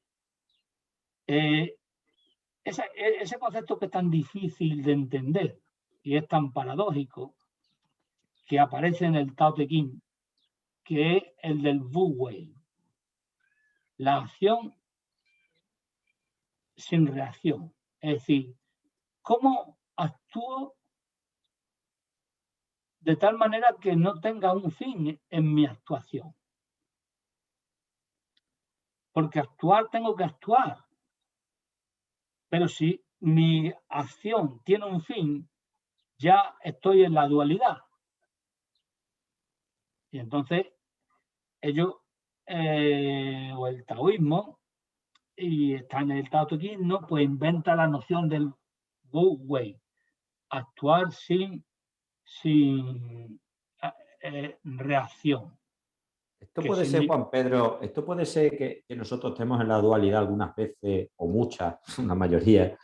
Ese concepto que es tan difícil de entender y es tan paradójico que aparece en el Tao Te Ching, que es el del Wu Wei. La acción sin reacción. Es decir, ¿cómo actúo de tal manera que no tenga un fin en mi actuación? Porque actuar tengo que actuar. Pero si mi acción tiene un fin, ya estoy en la dualidad. Y entonces ellos, o el taoísmo, y está en el Tao Te Ching, ¿no? Pues inventa la noción del Wu Wei, actuar sin reacción. Esto puede ser, Juan Pedro, esto puede ser que nosotros estemos en la dualidad algunas veces, o muchas, una mayoría,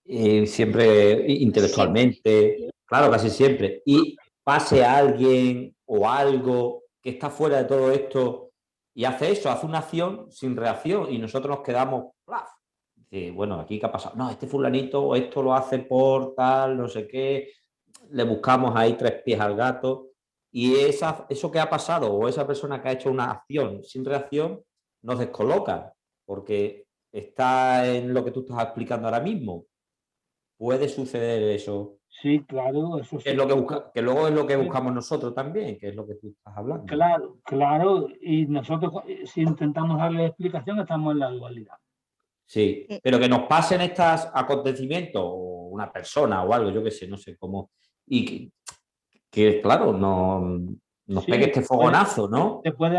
siempre intelectualmente, claro, casi siempre, y pase a alguien o algo que está fuera de todo esto y hace eso, hace una acción sin reacción y nosotros nos quedamos, ¡plaf! Dice, bueno, aquí qué ha pasado. No, este fulanito esto lo hace por tal, no sé qué, le buscamos ahí 3 pies al gato y eso que ha pasado o esa persona que ha hecho una acción sin reacción nos descoloca porque está en lo que tú estás explicando ahora mismo. ¿Puede suceder eso? Sí, claro, eso sí. Es lo que luego es lo que buscamos nosotros también, que es lo que tú estás hablando. Claro, claro, y nosotros si intentamos darle explicación estamos en la dualidad. Sí, pero que nos pasen estos acontecimientos, o una persona o algo, yo qué sé, no sé cómo, y que claro, nos pegue este fogonazo, ¿no? Te puede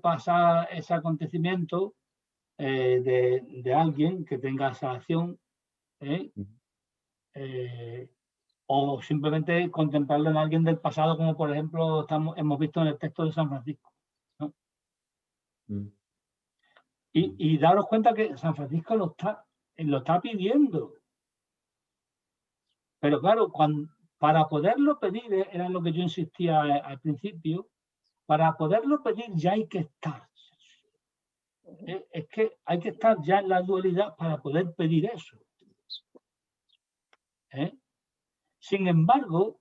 pasar ese acontecimiento de alguien que tenga esa acción, o simplemente contemplarlo en alguien del pasado, como por ejemplo hemos visto en el texto de San Francisco, ¿no? Y daros cuenta que San Francisco lo está pidiendo. Pero claro, para poderlo pedir, era lo que yo insistía al principio, para poderlo pedir ya hay que estar. Es que hay que estar ya en la dualidad para poder pedir eso. Sin embargo,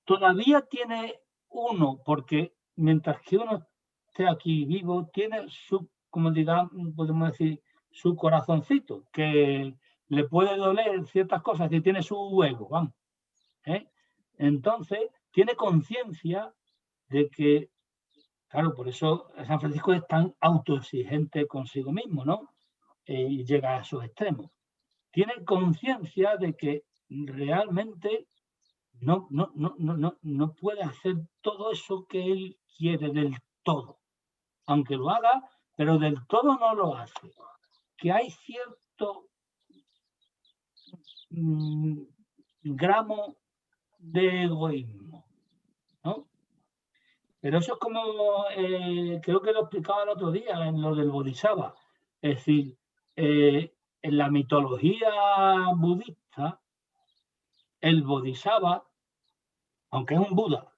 todavía tiene uno, porque mientras que uno esté aquí vivo, tiene su como digamos, podemos decir, su corazoncito, que le puede doler ciertas cosas, que tiene su ego, vamos. Entonces, tiene conciencia de que, claro, por eso San Francisco es tan autoexigente consigo mismo, ¿no? Y llega a esos extremos. Tiene conciencia de que realmente no puede hacer todo eso que él quiere del todo. Aunque lo haga, pero del todo no lo hace. Que hay cierto gramo de egoísmo, ¿no? Pero eso es como, creo que lo explicaba el otro día en lo del Bodhisattva. Es decir, en la mitología budista, el Bodhisattva, aunque es un Buda,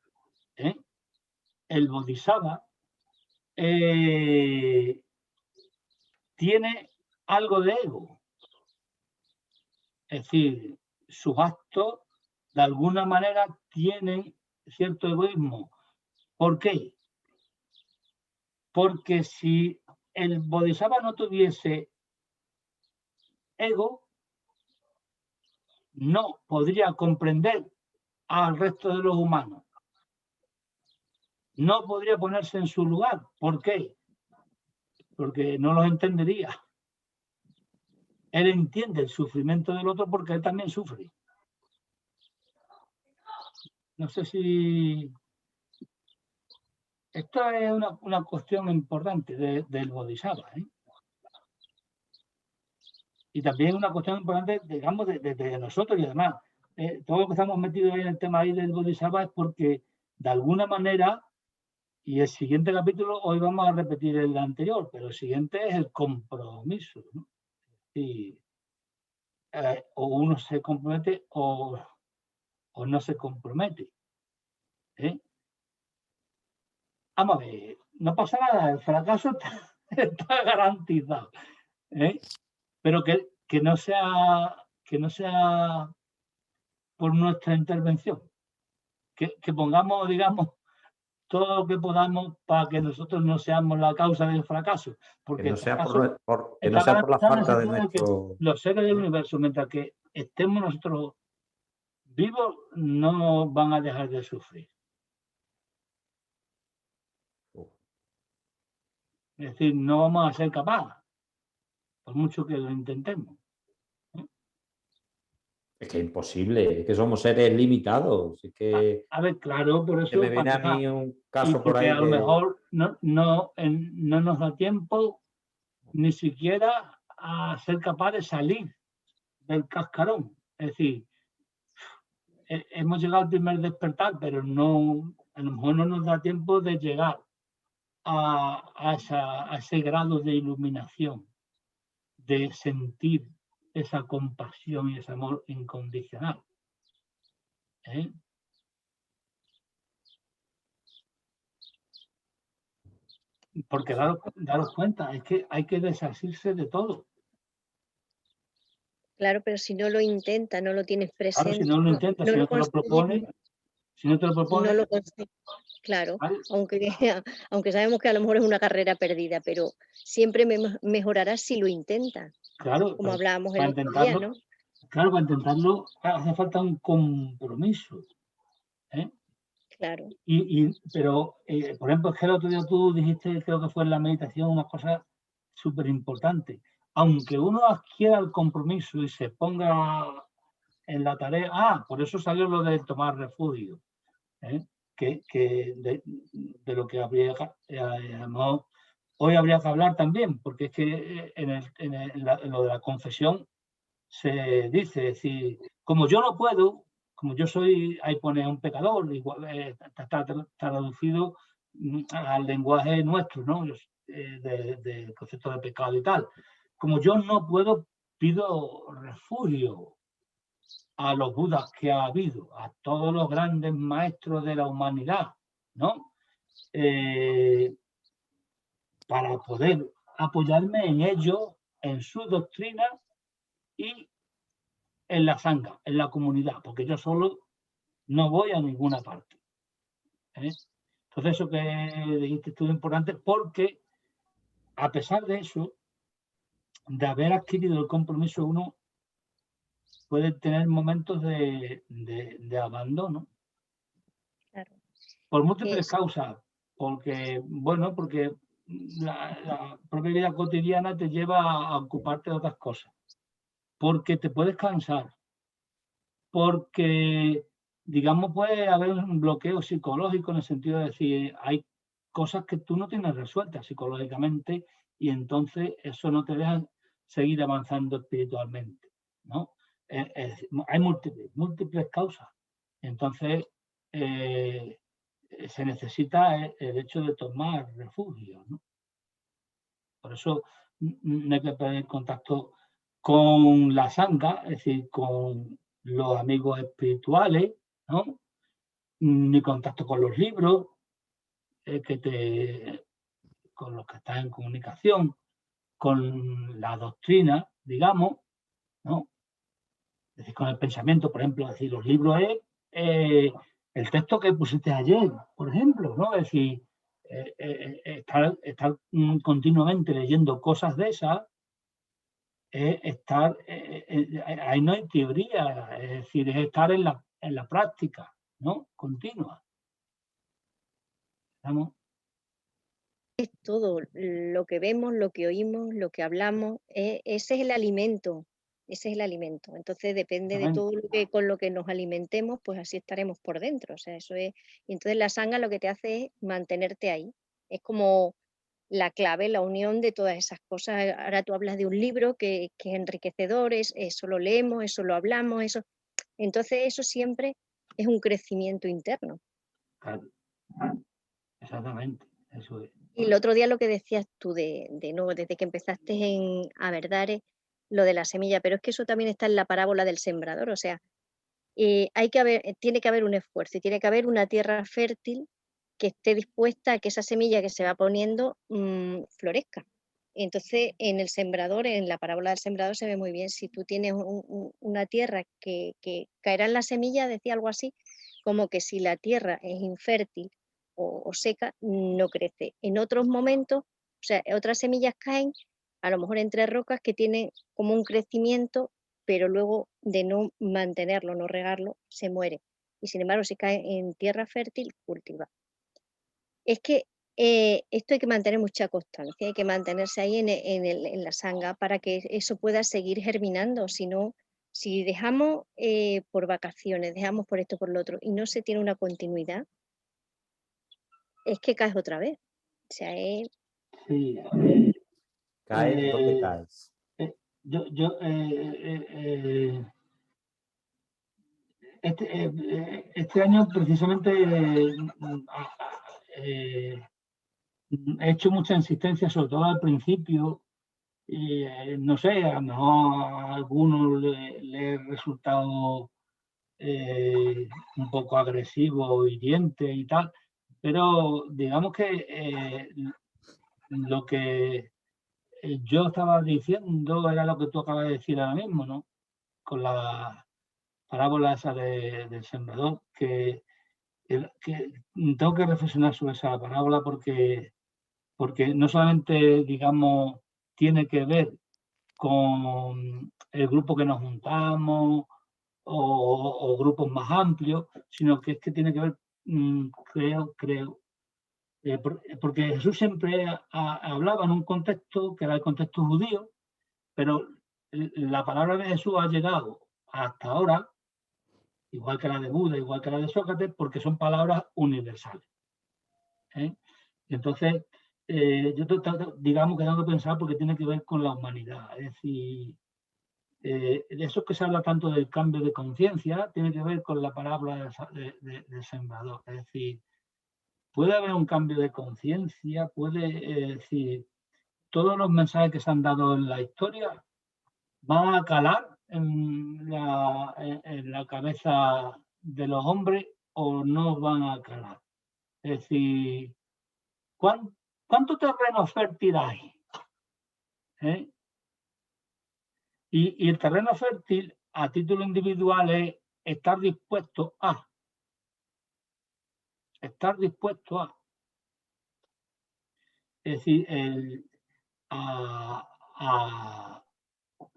el Bodhisattva tiene algo de ego. Es decir, sus actos de alguna manera tienen cierto egoísmo. ¿Por qué? Porque si el Bodhisattva no tuviese ego, no podría comprender al resto de los humanos. No podría ponerse en su lugar. ¿Por qué? Porque no los entendería. Él entiende el sufrimiento del otro porque él también sufre. No sé si... Esto es una cuestión importante del Bodhisattva, Y también una cuestión importante, digamos, de nosotros y además, todo lo que estamos metidos ahí en el tema ahí del Bodhisattva es porque, de alguna manera, y el siguiente capítulo, hoy vamos a repetir el anterior, pero el siguiente es el compromiso, ¿no? Y, o uno se compromete o no se compromete. Vamos a ver, no pasa nada, el fracaso está garantizado. Pero que no sea por nuestra intervención. Que pongamos, digamos, todo lo que podamos para que nosotros no seamos la causa del fracaso. Porque que no sea por la falta de nuestro... Los seres del universo, mientras que estemos nosotros vivos, no van a dejar de sufrir. Es decir, no vamos a ser capaces, por mucho que lo intentemos. Es que es imposible, es que somos seres limitados. Es que, a ver, claro, por eso... me viene a mí un caso por ahí a lo mejor no nos da tiempo ni siquiera a ser capaz de salir del cascarón. Es decir, hemos llegado al primer despertar, pero no, a lo mejor no nos da tiempo de llegar a ese grado de iluminación, de sentir esa compasión y ese amor incondicional. Porque daros cuenta, es que hay que desasirse de todo. Claro, pero si no lo intenta, no lo tienes presente. Claro, si no lo intenta, si no te lo propone, no lo consigue. Claro, ¿vale? aunque sabemos que a lo mejor es una carrera perdida, pero siempre mejorará si lo intenta. Claro, como hablábamos el otro día, ¿no? Claro, para intentarlo hace falta un compromiso. Claro. Pero, por ejemplo, es que el otro día tú dijiste, creo que fue en la meditación, una cosa súper importante. Aunque uno adquiera el compromiso y se ponga en la tarea, por eso salió lo de tomar refugio, de lo que habría, hoy habría que hablar también, porque es que en lo de la confesión se dice, es decir, como yo no puedo, como yo soy, ahí pone un pecador, igual está traducido al lenguaje nuestro, ¿no? Del concepto de pecado y tal. Como yo no puedo, pido refugio a los budas que ha habido, a todos los grandes maestros de la humanidad, ¿no? Para poder apoyarme en ellos, en su doctrina y en la sangha, en la comunidad, porque yo solo no voy a ninguna parte. Entonces, eso que dijiste tú es importante porque a pesar de eso, de haber adquirido el compromiso, uno puede tener momentos de abandono. Claro. Por múltiples causas. Porque, bueno, porque la propia vida cotidiana te lleva a ocuparte de otras cosas. Porque te puedes cansar. Porque, digamos, puede haber un bloqueo psicológico en el sentido de decir, hay cosas que tú no tienes resueltas psicológicamente y entonces eso no te deja seguir avanzando espiritualmente, ¿no? Hay múltiples causas. Entonces, se necesita el hecho de tomar refugio, ¿no? Por eso no hay que perder contacto con la sangha, es decir, con los amigos espirituales, ¿no? Ni contacto con los libros, con los que estás en comunicación, con la doctrina, digamos, ¿no? Es decir, con el pensamiento, por ejemplo, es decir, los libros es el texto que pusiste ayer, por ejemplo, ¿no? Es decir, estar continuamente leyendo cosas de esas, ahí no hay teoría, es decir, es estar en la práctica, ¿no? Continua. ¿Estamos? Es todo lo que vemos, lo que oímos, lo que hablamos, ese es el alimento, ese es el alimento. Entonces depende de todo con lo que nos alimentemos, pues así estaremos por dentro. O sea, eso es. Y entonces la sangha lo que te hace es mantenerte ahí. Es como la clave, la unión de todas esas cosas. Ahora tú hablas de un libro que es enriquecedor, eso lo leemos, eso lo hablamos, eso. Entonces eso siempre es un crecimiento interno. Claro. Exactamente, eso es. Y el otro día lo que decías tú de nuevo, desde que empezaste a Verdades, lo de la semilla, pero es que eso también está en la parábola del sembrador, o sea, tiene que haber un esfuerzo y tiene que haber una tierra fértil que esté dispuesta a que esa semilla que se va poniendo florezca. Entonces, en el sembrador, en la parábola del sembrador se ve muy bien, si tú tienes una tierra que caerá en la semilla, decía algo así, como que si la tierra es infértil o seca, no crece. En otros momentos, o sea, otras semillas caen, a lo mejor entre rocas que tienen como un crecimiento, pero luego de no mantenerlo, no regarlo, se muere. Y sin embargo, si cae en tierra fértil, cultiva. Es que esto hay que mantener mucha constancia, hay que mantenerse ahí en la sangha para que eso pueda seguir germinando. Si no, si dejamos por vacaciones, dejamos por esto, por lo otro, y no se tiene una continuidad, es que caes otra vez. O sea, Sí. ¿Caes? ¿Dónde caes? Este año precisamente he hecho mucha insistencia, sobre todo al principio, y no sé, a lo mejor a algunos le he resultado un poco agresivo, hiriente y tal, pero digamos que lo que yo estaba diciendo era lo que tú acabas de decir ahora mismo, ¿no? Con la parábola esa del sembrador, que tengo que reflexionar sobre esa parábola porque no solamente, digamos, tiene que ver con el grupo que nos juntamos o grupos más amplios, sino que es que tiene que ver, creo, porque Jesús siempre hablaba en un contexto que era el contexto judío, pero la palabra de Jesús ha llegado hasta ahora, igual que la de Buda, igual que la de Sócrates, porque son palabras universales. Entonces, yo digamos que tengo que pensar porque tiene que ver con la humanidad. Es decir, de eso que se habla tanto del cambio de conciencia, tiene que ver con la palabra del sembrador. Es decir, puede haber un cambio de conciencia, puede decir, todos los mensajes que se han dado en la historia van a calar en la cabeza de los hombres o no van a calar. Es decir, ¿cuánto terreno fértil hay? Y el terreno fértil a título individual es estar dispuesto a. Es decir, a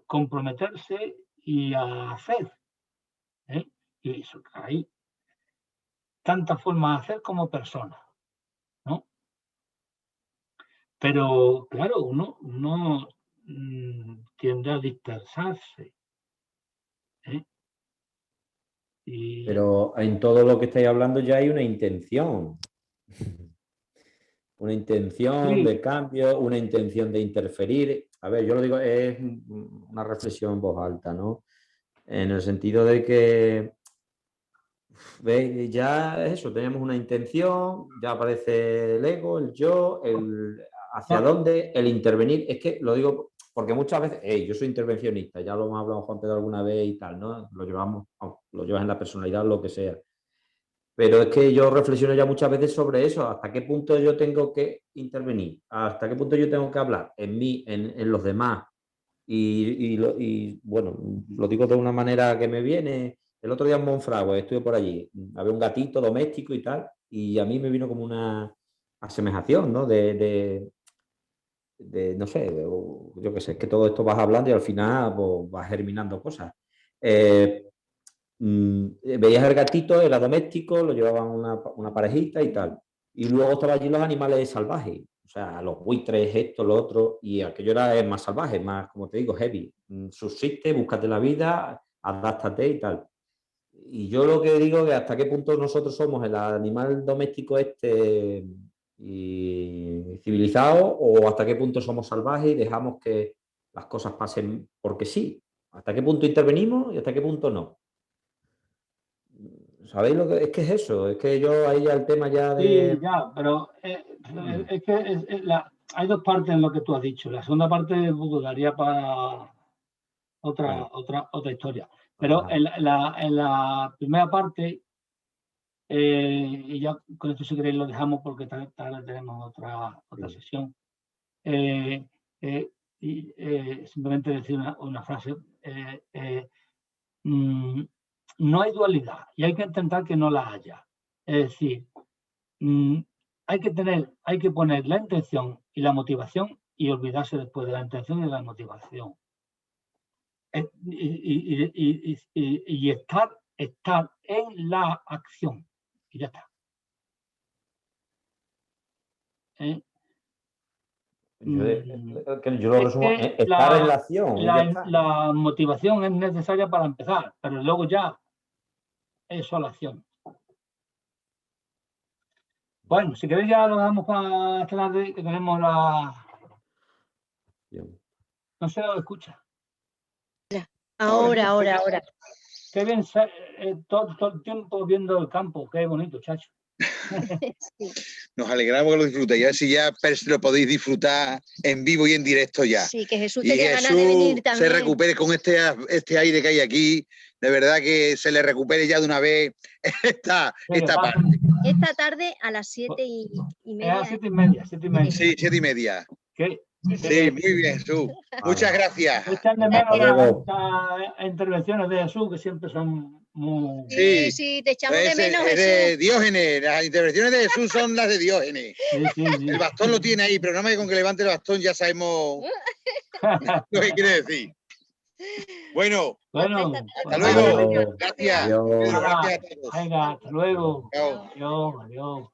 comprometerse y a hacer. Y eso, hay tantas formas de hacer como personas, ¿no? Pero, claro, uno tiende a dispersarse. Pero en todo lo que estáis hablando ya hay una intención. Una intención de cambio, una intención de interferir. A ver, yo lo digo, es una reflexión en voz alta, ¿no? En el sentido de que, ¿veis? Ya es eso, tenemos una intención, ya aparece el ego, el yo, el hacia dónde, el intervenir. Es que lo digo porque muchas veces, yo soy intervencionista, ya lo hemos hablado Juan Pedro alguna vez y tal, ¿no? Lo llevas en la personalidad, lo que sea. Pero es que yo reflexiono ya muchas veces sobre eso, hasta qué punto yo tengo que intervenir, hasta qué punto yo tengo que hablar en mí, en los demás. Y bueno, lo digo de una manera que me viene. El otro día en Monfragüe, estuve por allí, había un gatito doméstico y tal, y a mí me vino como una asemejación, ¿no? No sé, yo qué sé, es que todo esto vas hablando y al final pues, vas germinando cosas. Veías el gatito, era doméstico, lo llevaban una parejita y tal. Y luego estaban allí los animales salvajes, o sea, los buitres, esto, lo otro, y aquello era más salvaje, más, como te digo, heavy. Subsiste, búscate la vida, adáptate y tal. Y yo lo que digo es que hasta qué punto nosotros somos el animal doméstico y civilizado, o hasta qué punto somos salvajes y dejamos que las cosas pasen porque sí. Hasta qué punto intervenimos y hasta qué punto no. ¿Sabéis lo que es? Que es eso, es que yo ahí ya el tema ya de... Sí, ya, pero es que hay dos partes en lo que tú has dicho. La segunda parte daría para otra historia. Pero en la primera parte, y ya con esto si queréis lo dejamos porque tarde tenemos otra sesión. Simplemente decir una frase. No hay dualidad y hay que intentar que no la haya. Es decir, hay que poner la intención y la motivación y olvidarse después de la intención y la motivación. Y estar en la acción. Y ya está. Yo lo resumo, estar en la acción. La motivación es necesaria para empezar, pero luego ya eso la acción. Bueno, si queréis ya lo dejamos para esta tarde, que tenemos la... No se lo escucha. Ahora. Qué bien, todo el tiempo viendo el campo, qué bonito, chacho. Sí. Nos alegramos que lo disfrutéis. Ya si ya lo podéis disfrutar en vivo y en directo ya. Sí, que Jesús tenga ganas de venir también. Se recupere con este aire que hay aquí. De verdad que se le recupere ya de una vez esta parte. Esta tarde a las 7:30. A las 7:30. Sí, 7:30. ¿Qué? Sí, muy bien, Jesús. Muchas gracias. Echan de menos las intervenciones de Jesús, que siempre son muy... Sí, te echamos de menos, Jesús. De Diógenes, las intervenciones de Jesús son las de Diógenes. Sí. El bastón lo tiene ahí, pero nada más que con que levante el bastón ya sabemos lo que quiere decir. Bueno, hasta luego. Gracias. Adiós. Venga, hasta luego. Chao. Adiós.